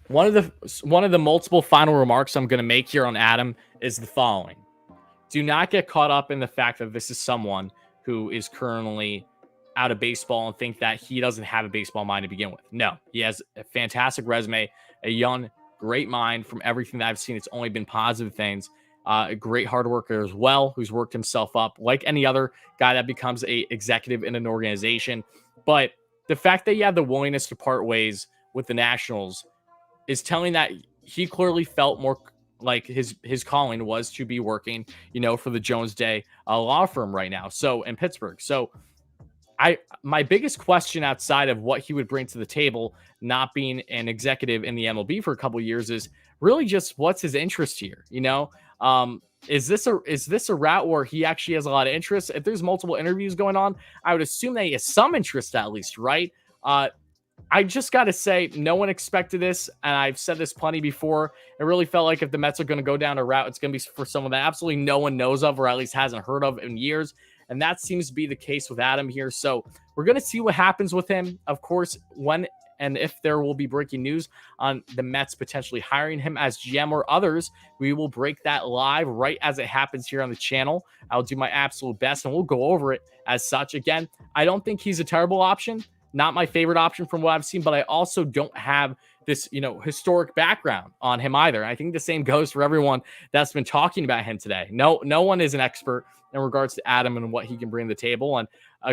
B: One of the multiple final remarks I'm going to make here on Adam is the following. Do not get caught up in the fact that this is someone who is currently out of baseball and think that he doesn't have a baseball mind to begin with. No, he has a fantastic resume, a young, great mind. From everything that I've seen, it's only been positive things. A great hard worker as well, who's worked himself up like any other guy that becomes a executive in an organization. But the fact that you have the willingness to part ways with the Nationals is telling that he clearly felt more like his calling was to be working, for the Jones Day law firm right now. So in Pittsburgh. So my biggest question outside of what he would bring to the table, not being an executive in the MLB for a couple of years, is really just what's his interest here? Is this a route where he actually has a lot of interest? If there's multiple interviews going on, I would assume that he has some interest at least, right? I just got to say, no one expected this, and I've said this plenty before. It really felt like if the Mets are going to go down a route, it's going to be for someone that absolutely no one knows of, or at least hasn't heard of in years, and that seems to be the case with Adam here. So we're going to see what happens with him. Of course, when and if there will be breaking news on the Mets potentially hiring him as GM or others, we will break that live right as it happens here on the channel. I'll do my absolute best, and we'll go over it as such. Again, I don't think he's a terrible option. Not my favorite option from what I've seen, but I also don't have this, historic background on him either. I think the same goes for everyone that's been talking about him today. No one is an expert in regards to Adam and what he can bring to the table. And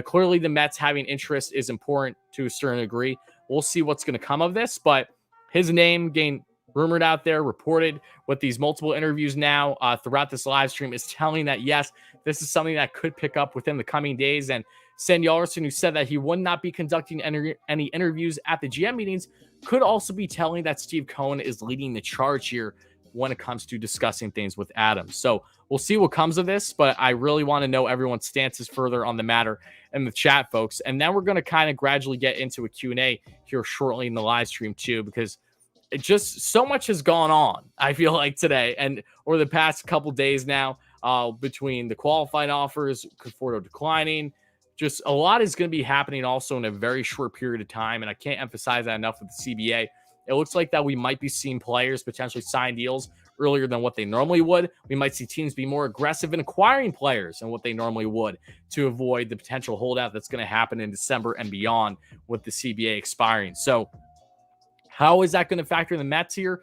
B: clearly the Mets having interest is important to a certain degree. We'll see what's going to come of this, but his name getting rumored out there, reported with these multiple interviews now throughout this live stream is telling that, yes, this is something that could pick up within the coming days. And Ellerson, who said that he would not be conducting any interviews at the GM meetings, could also be telling that Steve Cohen is leading the charge here when it comes to discussing things with Adam. So we'll see what comes of this, but I really want to know everyone's stances further on the matter in the chat, folks. And then we're going to kind of gradually get into a Q&A here shortly in the live stream too, because it just so much has gone on, I feel like, today or the past couple days now, between the qualifying offers, Conforto declining. Just a lot is going to be happening also in a very short period of time, and I can't emphasize that enough with the CBA. It looks like that we might be seeing players potentially sign deals earlier than what they normally would. We might see teams be more aggressive in acquiring players than what they normally would to avoid the potential holdout that's going to happen in December and beyond with the CBA expiring. So how is that going to factor in the Mets here?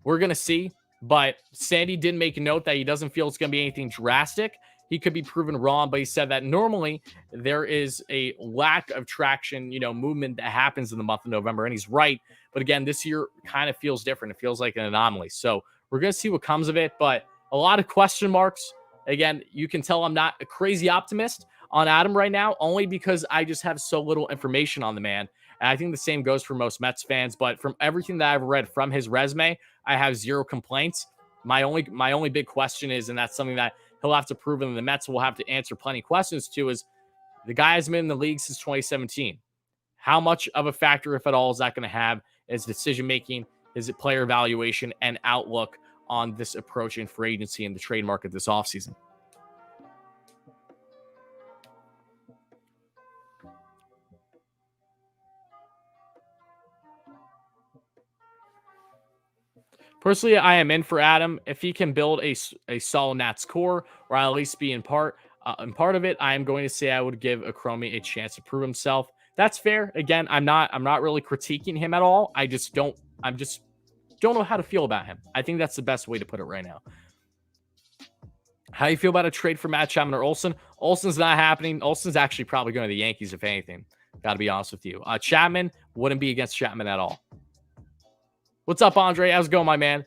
B: We're going to see, but Sandy did make a note that he doesn't feel it's going to be anything drastic. he could be proven wrong, but he said that normally there is a lack of traction, movement that happens in the month of November, and he's right. But again, this year kind of feels different. It feels like an anomaly. So we're going to see what comes of it, but a lot of question marks. Again, you can tell I'm not a crazy optimist on Adam right now, only because I just have so little information on the man. And I think the same goes for most Mets fans, but from everything that I've read from his resume, I have zero complaints. My only big question is, and that's something that he'll have to prove, and the Mets will have to answer plenty of questions to, is the guy has been in the league since 2017. How much of a factor, if at all, is that going to have his decision-making, his player evaluation, and outlook on this approach in free agency and the trade market this offseason? Personally, I am in for Adam. If he can build a solid Nats core, or at least be in part of it, I am going to say I would give a Cromie a chance to prove himself. That's fair. Again, I'm not really critiquing him at all. I just don't know how to feel about him. I think that's the best way to put it right now. How do you feel about a trade for Matt Chapman or Olson? Olson's not happening. Olson's actually probably going to the Yankees, if anything. Got to be honest with you. Chapman wouldn't be against Chapman at all. What's up, Andre? How's it going, my man?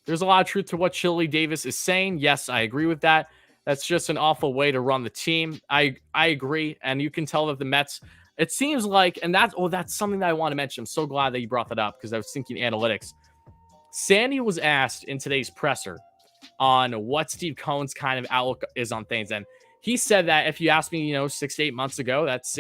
B: There's a lot of truth to what Chili Davis is saying. Yes, I agree with that. That's just an awful way to run the team. I agree, and you can tell that the Mets, it seems like, and that's something that I want to mention. I'm so glad that you brought that up, because I was thinking analytics. Sandy was asked in today's presser on what Steve Cohen's kind of outlook is on things, and he said that if you asked me, 6 to 8 months ago, that's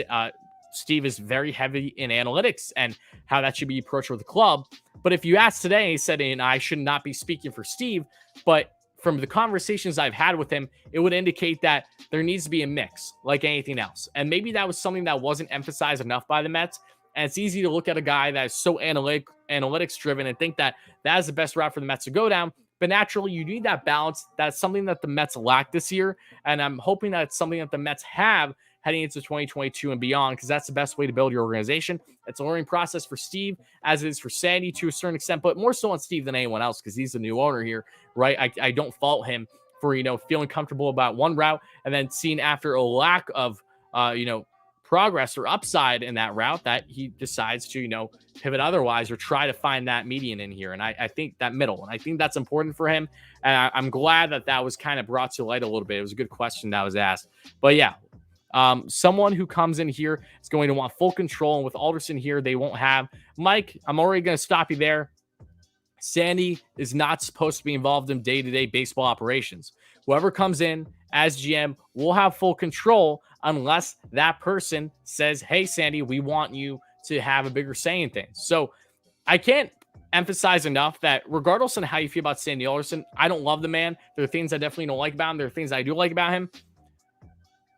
B: Steve is very heavy in analytics and how that should be approached with the club. But if you ask today, he said, and I should not be speaking for Steve, but from the conversations I've had with him, it would indicate that there needs to be a mix like anything else. And maybe that was something that wasn't emphasized enough by the Mets. And it's easy to look at a guy that is so analytics driven and think that that is the best route for the Mets to go down. But naturally, you need that balance. That's something that the Mets lack this year. And I'm hoping that it's something that the Mets have heading into 2022 and beyond, because that's the best way to build your organization. It's a learning process for Steve, as it is for Sandy to a certain extent, but more so on Steve than anyone else, because he's the new owner here, right? I don't fault him for, feeling comfortable about one route and then seeing after a lack of, progress or upside in that route that he decides to, pivot otherwise or try to find that median in here. And I think that middle, and I think that's important for him. And I'm glad that was kind of brought to light a little bit. It was a good question that was asked. But yeah, someone who comes in here is going to want full control. And with Alderson here, they won't have. Mike, I'm already going to stop you there. Sandy is not supposed to be involved in day-to-day baseball operations. Whoever comes in as GM will have full control unless that person says, hey, Sandy, we want you to have a bigger say in things. So I can't emphasize enough that regardless of how you feel about Sandy Ellerson, I don't love the man. There are things I definitely don't like about him. There are things I do like about him.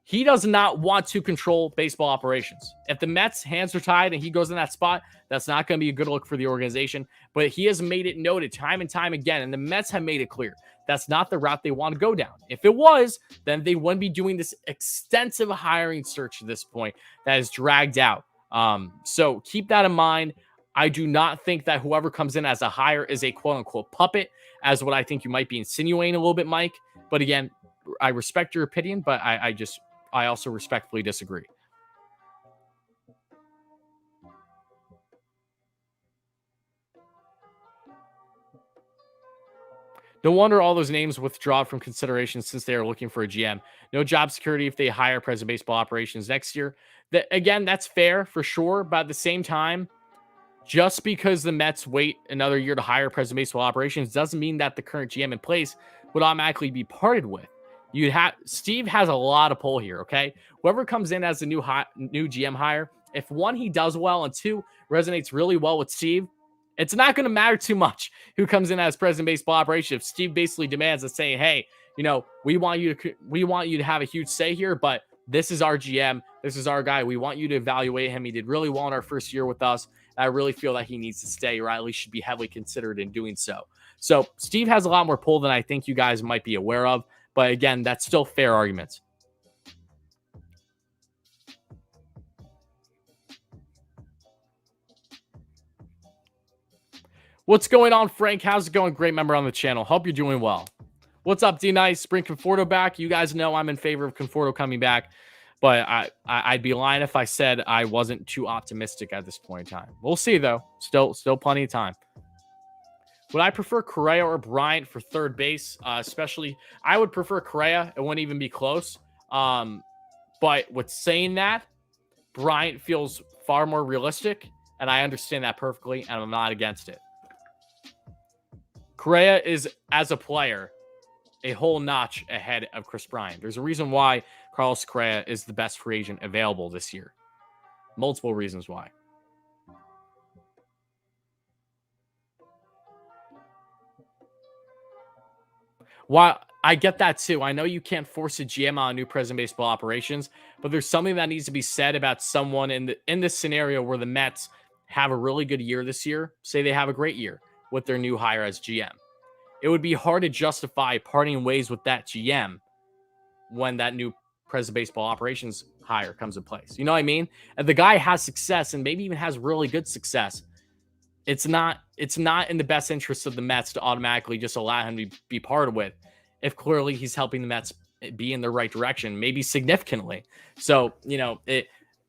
B: He does not want to control baseball operations. If the Mets' hands are tied and he goes in that spot, that's not going to be a good look for the organization. But he has made it noted time and time again, and the Mets have made it clear that's not the route they want to go down. If it was, then they wouldn't be doing this extensive hiring search at this point that is dragged out. So keep that in mind. I do not think that whoever comes in as a hire is a quote-unquote puppet, as what I think you might be insinuating a little bit, Mike. But again, I respect your opinion, but I also respectfully disagree. No wonder all those names withdraw from consideration since they are looking for a GM. No job security if they hire president of baseball operations next year. Again, that's fair for sure. But at the same time, just because the Mets wait another year to hire president of baseball operations doesn't mean that the current GM in place would automatically be parted with. Steve has a lot of pull here, okay? Whoever comes in as a new GM hire, if one, he does well, and two, resonates really well with Steve, it's not going to matter too much who comes in as president of baseball operations. If Steve basically demands and saying, hey, we want you to have a huge say here, but this is our GM, this is our guy. We want you to evaluate him. He did really well in our first year with us. I really feel that he needs to stay, or at least should be heavily considered in doing so. So Steve has a lot more pull than I think you guys might be aware of. But again, that's still fair arguments. What's going on, Frank? How's it going? Great member on the channel. Hope you're doing well. What's up, D-Nice? Bring Conforto back. You guys know I'm in favor of Conforto coming back, but I'd be lying if I said I wasn't too optimistic at this point in time. We'll see, though. Still plenty of time. Would I prefer Correa or Bryant for third base? Especially, I would prefer Correa. It wouldn't even be close. But with saying that, Bryant feels far more realistic, and I understand that perfectly, and I'm not against it. Correa is, as a player, a whole notch ahead of Chris Bryant. There's a reason why Carlos Correa is the best free agent available this year. Multiple reasons why. While I get that too, I know you can't force a GM on new president of baseball operations, but there's something that needs to be said about someone in this scenario where the Mets have a really good year this year. Say they have a great year with their new hire as GM. It would be hard to justify parting ways with that GM when that new president of baseball operations hire comes in place. You know what I mean? And the guy has success and maybe even has really good success. It's not in the best interest of the Mets to automatically just allow him to be parted with if clearly he's helping the Mets be in the right direction, maybe significantly. So,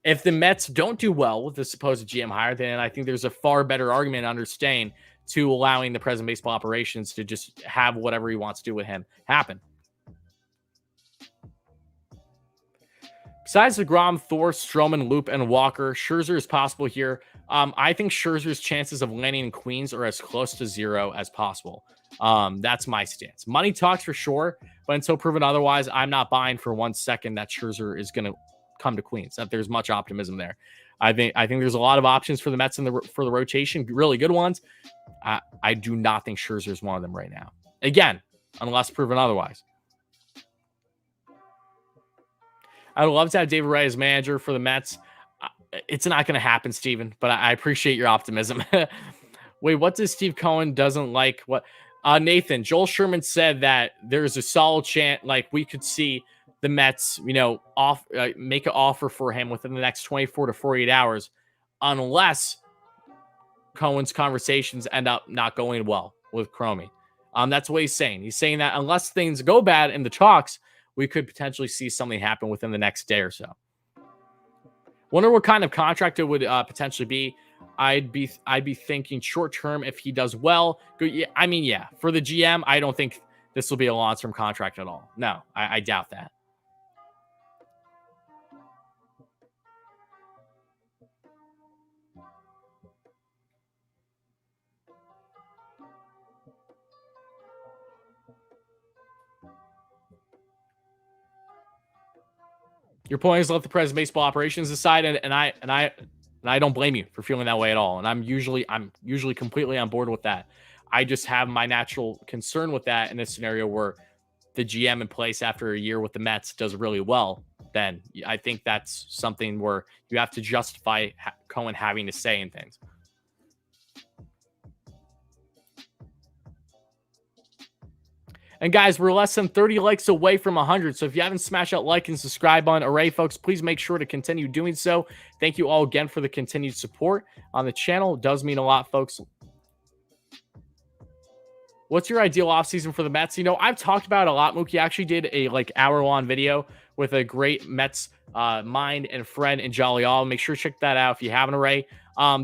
B: if the Mets don't do well with the supposed GM hire, then I think there's a far better argument to understand to allowing the president of baseball operations to just have whatever he wants to do with him happen. Besides DeGrom, Thor, Stroman, Loop, and Walker, Scherzer is possible here. I think Scherzer's chances of landing in Queens are as close to zero as possible. That's my stance. Money talks for sure, but until proven otherwise, I'm not buying for 1 second that Scherzer is going to come to Queens. That there's much optimism there. I think there's a lot of options for the Mets for the rotation, really good ones. I do not think Scherzer is one of them right now. Again, unless proven otherwise. I would love to have David Wright as manager for the Mets. It's not going to happen, Steven, but I appreciate your optimism. Wait, what does Steve Cohen doesn't like? What? Nathan, Joel Sherman said that there's a solid chance, like we could see the Mets, make an offer for him within the next 24 to 48 hours, unless Cohen's conversations end up not going well with Cromie. That's what he's saying. He's saying that unless things go bad in the talks, we could potentially see something happen within the next day or so. Wonder what kind of contract it would potentially be. I'd be thinking short term if he does well. Yeah. For the GM, I don't think this will be a long-term contract at all. No, I doubt that. Your point is let the president of baseball operations decide, and I don't blame you for feeling that way at all. And I'm usually completely on board with that. I just have my natural concern with that in a scenario where the GM in place after a year with the Mets does really well. Then I think that's something where you have to justify Cohen having to say in things. And guys, we're less than 30 likes away from 100. So if you haven't smashed that like and subscribe on Array, folks, please make sure to continue doing so. Thank you all again for the continued support on the channel. It does mean a lot, folks. What's your ideal offseason for the Mets? I've talked about it a lot. Mookie actually did a hour-long video with a great Mets mind and friend in Jolly All. Make sure to check that out if you haven't already.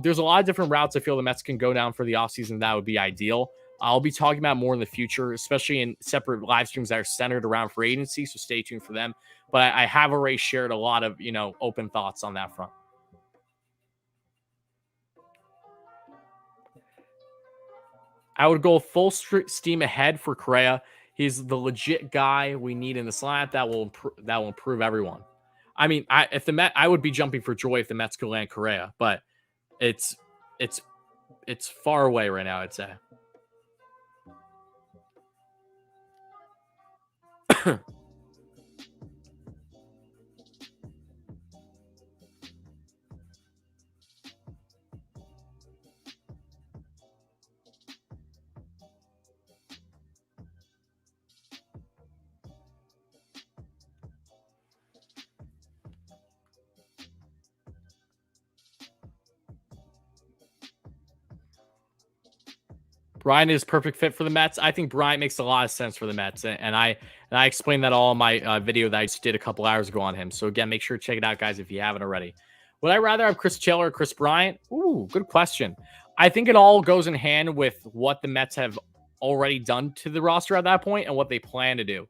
B: There's a lot of different routes I feel the Mets can go down for the offseason. That would be ideal. I'll be talking about more in the future, especially in separate live streams that are centered around free agency, so stay tuned for them. But I have already shared a lot of, open thoughts on that front. I would go full steam ahead for Correa. He's the legit guy we need in the slot that will improve everyone. I mean, I would be jumping for joy if the Mets could land Correa, but it's far away right now, I'd say. Bryant is perfect fit for the Mets. I think Bryant makes a lot of sense for the Mets, and I explained that all in my video that I just did a couple hours ago on him. So again, make sure to check it out, guys, if you haven't already. Would I rather have Chris Taylor or Chris Bryant? Ooh, good question. I think it all goes in hand with what the Mets have already done to the roster at that point and what they plan to do.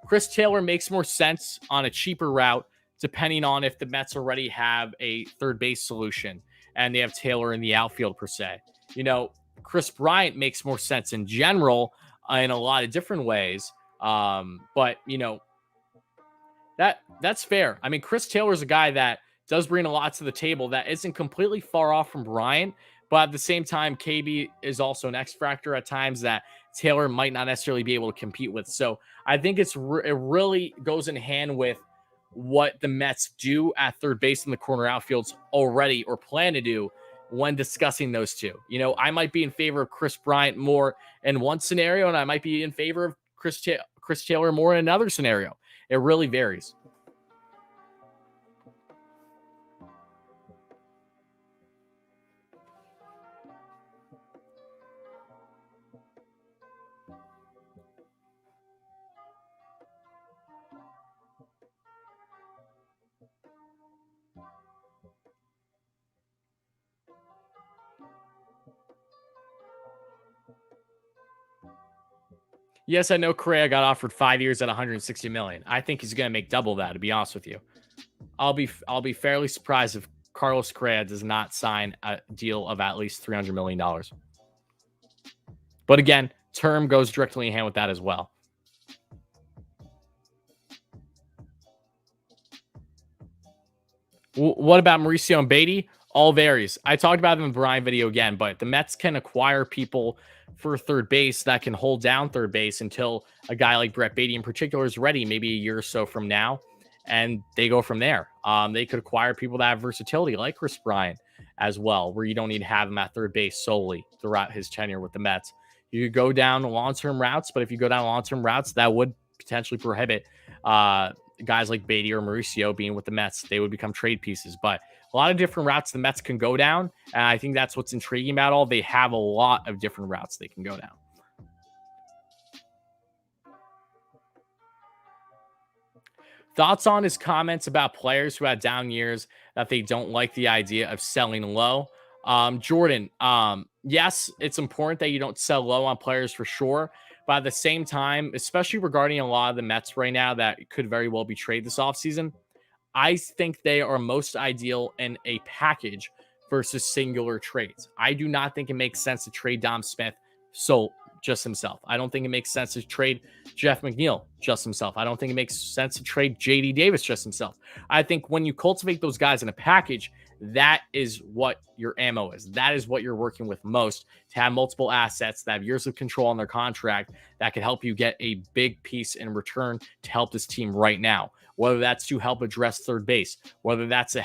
B: Chris Taylor makes more sense on a cheaper route, depending on if the Mets already have a third base solution and they have Taylor in the outfield per se. You know, Chris Bryant makes more sense in general in a lot of different ways. But you know, that's fair. I mean, Chris Taylor is a guy that does bring a lot to the table that isn't completely far off from Bryant, but at the same time, KB is also an X factor at times that Taylor might not necessarily be able to compete with. So I think it really goes in hand with what the Mets do at third base in the corner outfields already or plan to do when discussing those two. You know, I might be in favor of Chris Bryant more in one scenario, and I might be in favor of Chris Taylor more in another scenario. It really varies. Yes, I know Correa got offered 5 years at 160 million. I think he's going to make double that, to be honest with you. I'll be fairly surprised if Carlos Correa does not sign a deal of at least $300 million. But again, term goes directly in hand with that as well. What about Mauricio and Beatty? All varies. I talked about them in the Bryant video again, but the Mets can acquire people for third base that can hold down third base until a guy like Brett Beatty in particular is ready, maybe a year or so from now, and they go from there. They could acquire people that have versatility like Chris Bryant as well, where you don't need to have him at third base solely throughout his tenure with the Mets. You could go down long-term routes, but if you go down long-term routes, that would potentially prohibit guys like Beatty or Mauricio being with the Mets. They would become trade pieces, but a lot of different routes the Mets can go down. And I think that's what's intriguing about all. They have a lot of different routes they can go down. Thoughts on his comments about players who had down years that they don't like the idea of selling low. Jordan, yes, it's important that you don't sell low on players for sure. But at the same time, especially regarding a lot of the Mets right now that could very well be traded this offseason, I think they are most ideal in a package versus singular trades. I do not think it makes sense to trade Dom Smith just himself. I don't think it makes sense to trade Jeff McNeil just himself. I don't think it makes sense to trade JD Davis just himself. I think when you cultivate those guys in a package, that is what your ammo is. That is what you're working with most, to have multiple assets that have years of control on their contract that could help you get a big piece in return to help this team right now. Whether that's to help address third base, whether that's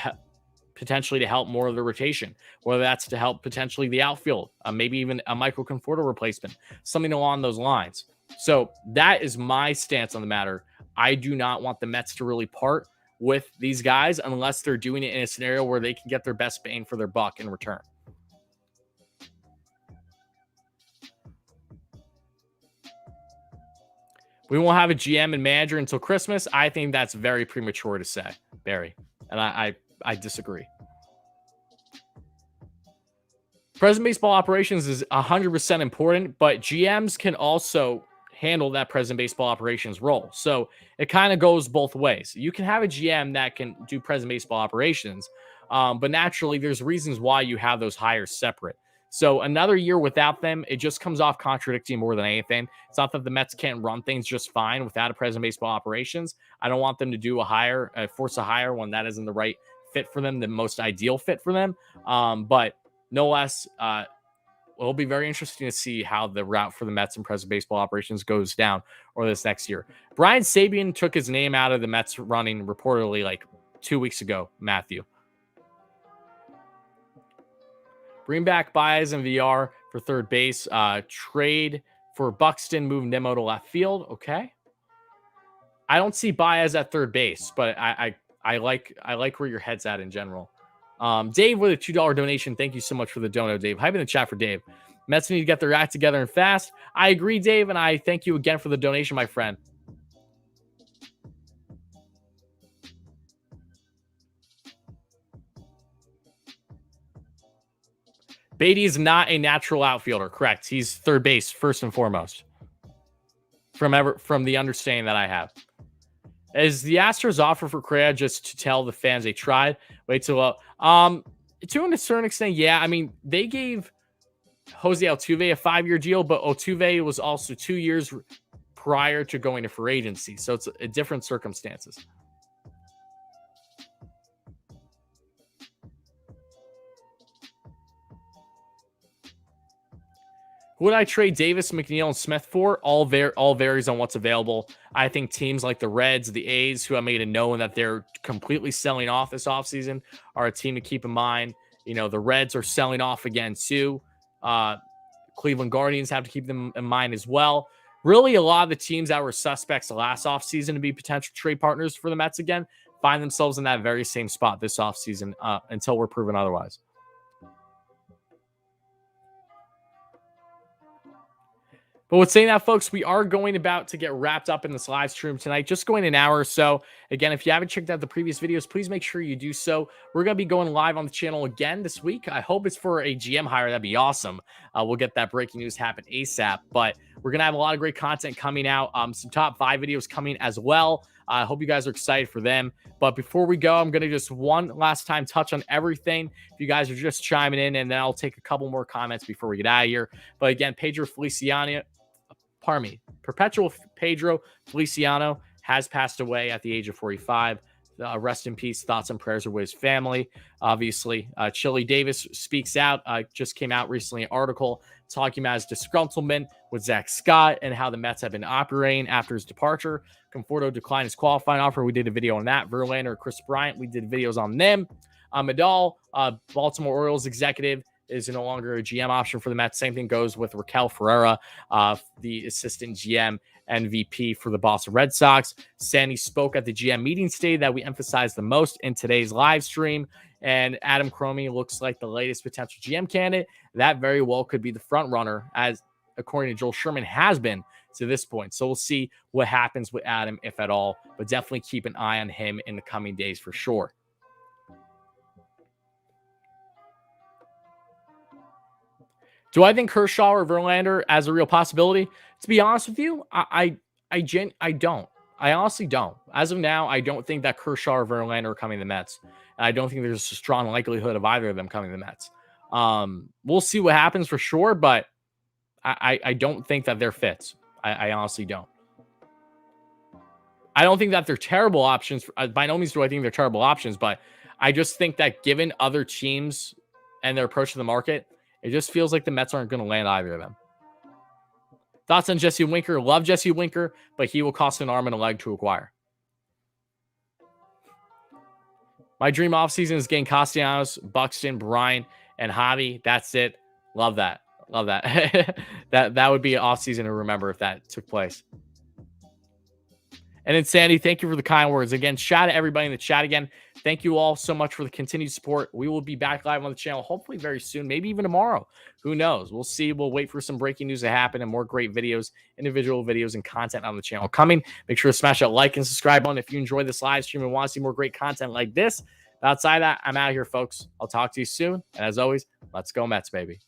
B: potentially to help more of the rotation, whether that's to help potentially the outfield, maybe even a Michael Conforto replacement, something along those lines. So that is my stance on the matter. I do not want the Mets to really part with these guys unless they're doing it in a scenario where they can get their best bang for their buck in return. We won't have a GM and manager until Christmas. I think that's very premature to say, Barry. And I disagree. Present baseball operations is 100% important, but GMs can also handle that present baseball operations role. So it kind of goes both ways. You can have a GM that can do present baseball operations, but naturally there's reasons why you have those hires separate. So another year without them, it just comes off contradicting more than anything. It's not that the Mets can't run things just fine without a present baseball operations. I don't want them to do force a hire when that isn't the right fit for them, the most ideal fit for them. But no less, it'll be very interesting to see how the route for the Mets and present baseball operations goes down over this next year. Brian Sabean took his name out of the Mets running reportedly like 2 weeks ago, Matthew. Bring back Baez and VR for third base. Trade for Buxton, move Nimmo to left field. Okay. I don't see Baez at third base, but I like where your head's at in general. Dave with a $2 donation. Thank you so much for the dono, Dave. Hype in the chat for Dave. Mets need to get their act together and fast. I agree, Dave, and I thank you again for the donation, my friend. Beatty is not a natural outfielder. Correct. He's third base first and foremost. From the understanding that I have. Is the Astros offer for Correa just to tell the fans they tried? Wait till to a certain extent, yeah. I mean, they gave Jose Altuve a 5-year deal, but Altuve was also 2 years prior to going to free agency, so it's a different circumstances. Who would I trade Davis, McNeil, and Smith for? All varies on what's available. I think teams like the Reds, the A's, who have made it known that they're completely selling off this offseason, are a team to keep in mind. You know, the Reds are selling off again, too. Cleveland Guardians have to keep them in mind as well. Really, a lot of the teams that were suspects last offseason to be potential trade partners for the Mets again find themselves in that very same spot this offseason until we're proven otherwise. But with saying that, folks, we are about to get wrapped up in this live stream tonight, just going an hour or so. Again, if you haven't checked out the previous videos, please make sure you do so. We're going to be going live on the channel again this week. I hope it's for a GM hire. That'd be awesome. We'll get that breaking news happen ASAP. But we're going to have a lot of great content coming out. Some top 5 videos coming as well. I hope you guys are excited for them. But before we go, I'm going to just one last time touch on everything. If you guys are just chiming in, and then I'll take a couple more comments before we get out of here. But again, Perpetual Pedro Feliciano has passed away at the age of 45. Rest in peace. Thoughts and prayers are with his family. Obviously, Chili Davis speaks out. Just came out recently an article talking about his disgruntlement with Zach Scott and how the Mets have been operating after his departure. Conforto declined his qualifying offer. We did a video on that. Verlander, Chris Bryant, we did videos on them. Medal, Baltimore Orioles executive, is no longer a GM option for the Mets. Same thing goes with Raquel Ferreira, the assistant GM and VP for the Boston Red Sox. Sandy spoke at the GM meeting today that we emphasized the most in today's live stream. And Adam Cromie looks like the latest potential GM candidate. That very well could be the front runner, as according to Joel Sherman has been to this point. So we'll see what happens with Adam, if at all. But definitely keep an eye on him in the coming days for sure. Do I think Kershaw or Verlander as a real possibility? To be honest with you, I don't. I honestly don't. As of now, I don't think that Kershaw or Verlander are coming to the Mets. And I don't think there's a strong likelihood of either of them coming to the Mets. We'll see what happens for sure, but I don't think that they're fits. I honestly don't. I don't think that they're terrible options. By no means do I think they're terrible options, but I just think that given other teams and their approach to the market, it just feels like the Mets aren't going to land either of them. Thoughts on Jesse Winker? Love Jesse Winker, but he will cost an arm and a leg to acquire. My dream offseason is getting Castellanos, Buxton, Bryant, and Javi. That's it. Love that. Love that. that would be an offseason to remember if that took place. And then Sandy, thank you for the kind words. Again, shout out to everybody in the chat again. Thank you all so much for the continued support. We will be back live on the channel, hopefully very soon, maybe even tomorrow. Who knows? We'll see. We'll wait for some breaking news to happen and more great videos, individual videos, and content on the channel coming. Make sure to smash that like and subscribe button if you enjoyed this live stream and want to see more great content like this. Outside of that, I'm out of here, folks. I'll talk to you soon. And as always, let's go Mets, baby.